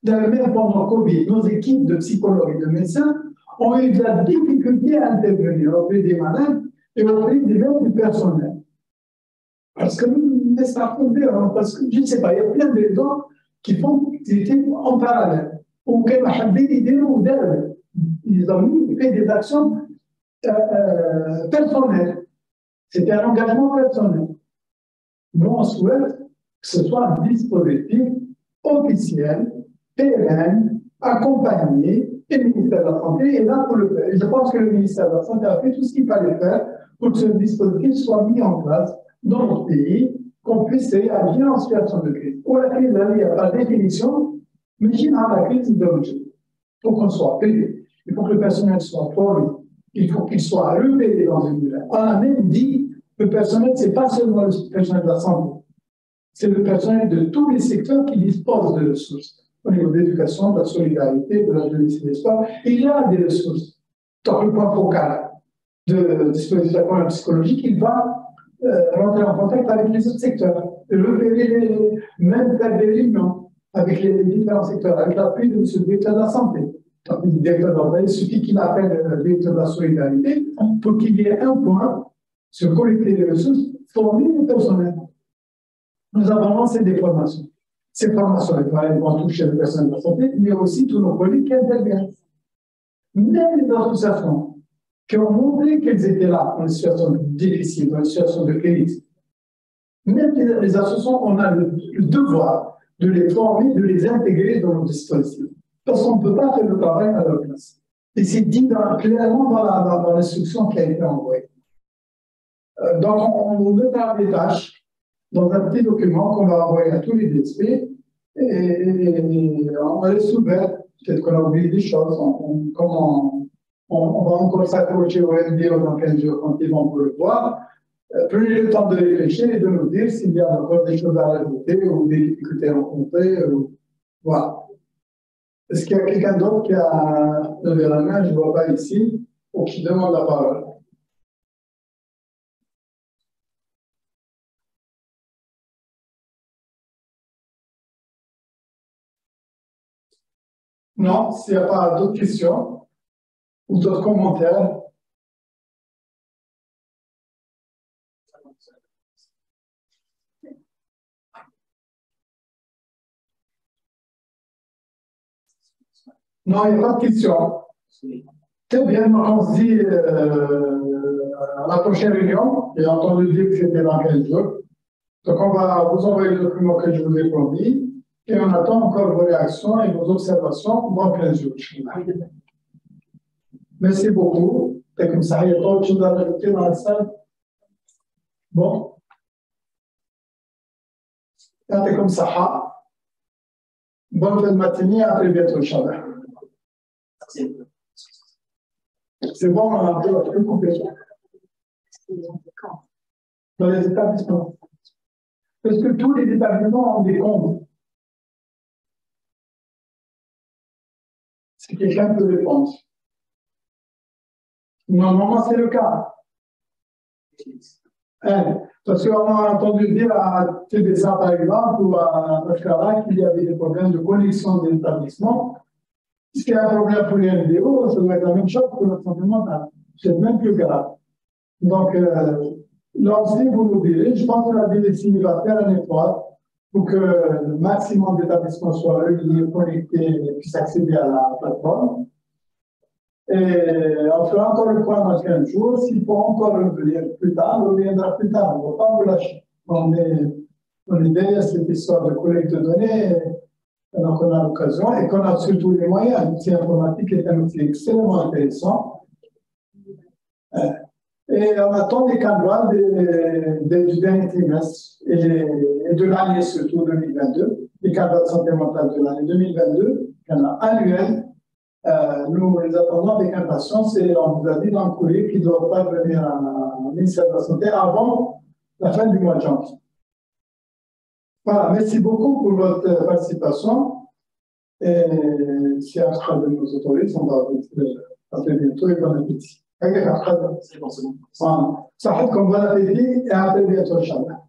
Même pendant Covid, nos équipes de psychologues et de médecins ont eu de la difficulté à intervenir auprès des malades et auprès des membres du personnel. Parce que ça parce que je ne sais pas, il y a plein de gens qui font activité en parallèle. Ou qu'ils ont fait des actions personnelles. C'était un engagement personnel. Nous, on souhaite que ce soit un dispositif officiel, pérenne, accompagné, et le ministère de la Santé est là pour le faire. Et je pense que le ministère de la Santé a fait tout ce qu'il fallait faire pour que ce dispositif soit mis en place dans notre pays, qu'on puisse réagir en situation de crise. Pour la crise, il n'y a pas de définition, mais qui a la crise de l'objet. Il faut qu'on soit payé, il faut que le personnel soit formé, il faut qu'il soit repéré dans une ville. On a même dit que le personnel, ce n'est pas seulement le personnel de la santé, c'est le personnel de tous les secteurs qui disposent de ressources. Au niveau de l'éducation, de la solidarité, de la jeunesse et des sports, il y a des ressources. dans le point focal de dispositif d'accompagnement psychologique, il va rentrer en contact avec les autres secteurs, repérer même faire des réunions avec les différents secteurs, avec l'appui de M. le directeur de la santé. Donc, le directeur de la santé, il suffit qu'il appelle le directeur de la solidarité pour qu'il y ait un point sur collecter les ressources, former les personnels. Nous avons lancé des formations. Ces formations elles vont toucher les personnels de la santé, mais aussi tous nos collègues qui interviennent. Même les associations qui ont montré qu'elles étaient là dans une situation difficile, dans une situation de crise. Même les associations, on a le devoir de les former, de les intégrer dans nos dispositifs. Parce qu'on ne peut pas faire le travail à leur place. Et c'est dit clairement dans l'instruction qui a été envoyée. Donc, on mettra des tâches dans un petit document qu'on va envoyer à tous les DSP et on laisse ouvert. Peut-être qu'on a oublié des choses. On va encore s'accrocher au LDO dans 15 jours quand ils vont pour le voir. Prenez le temps de réfléchir et de nous dire s'il y a encore des choses à rajouter ou des difficultés rencontrées. Voilà. Est-ce qu'il y a quelqu'un d'autre qui a levé la main, je ne vois pas ici, ou qui demande la parole? Non, s'il n'y a pas d'autres questions ou d'autres commentaires. Non, il n'y a pas de questions. Très bien, donc on se dit à la prochaine réunion. J'ai entendu dire que c'était dans 15 jours. Donc on va vous envoyer le document que je vous ai promis. Et on attend encore vos réactions et vos observations dans 15 jours. Merci beaucoup. C'est comme ça, il n'y a pas autre chose à rajouter dans la salle. Bon. C'est comme ça. Bonne fin de matinée, à très bientôt, Inch'Allah. C'est bon, on a un peu coupé. Dans les établissements. Parce que tous les établissements ont des comptes. Si quelqu'un peut répondre. Normalement, c'est le cas. Parce qu'on a entendu dire à TBSA, par exemple, ou à Mashkara, qu'il y avait des problèmes de connexion des établissements. Si il y a un problème pour les LDO, ça doit être la même chose pour notre santé mentale. C'est même plus grave. Donc, là aussi, vous nous direz, je pense que la DSI va faire un effort pour que le maximum d'établissements soient reliés, connectés et puissent accéder à la plateforme. Et on fera encore le point dans 15 jours. S'il faut encore revenir plus tard, on reviendra plus tard. On ne va pas vous lâcher. On est derrière cette histoire de collecte de données. Donc, on a l'occasion et qu'on a surtout les moyens. L'outil informatique est un outil extrêmement intéressant. Et on attend les canevas du dernier trimestre et de l'année surtout 2022, les canevas de santé mentale de l'année 2022, canevas annuels. Nous les attendons avec impatience et on vous a dit dans le courrier qu'ils ne doivent pas venir au ministère de la Santé avant la fin du mois de janvier. Voilà, merci beaucoup pour votre participation. Et si Astra nous autorise, on va vous dire à très bientôt et bon appétit. C'est bon, c'est bon. Ça va être comme bon appétit et à très bientôt, Inch'Allah.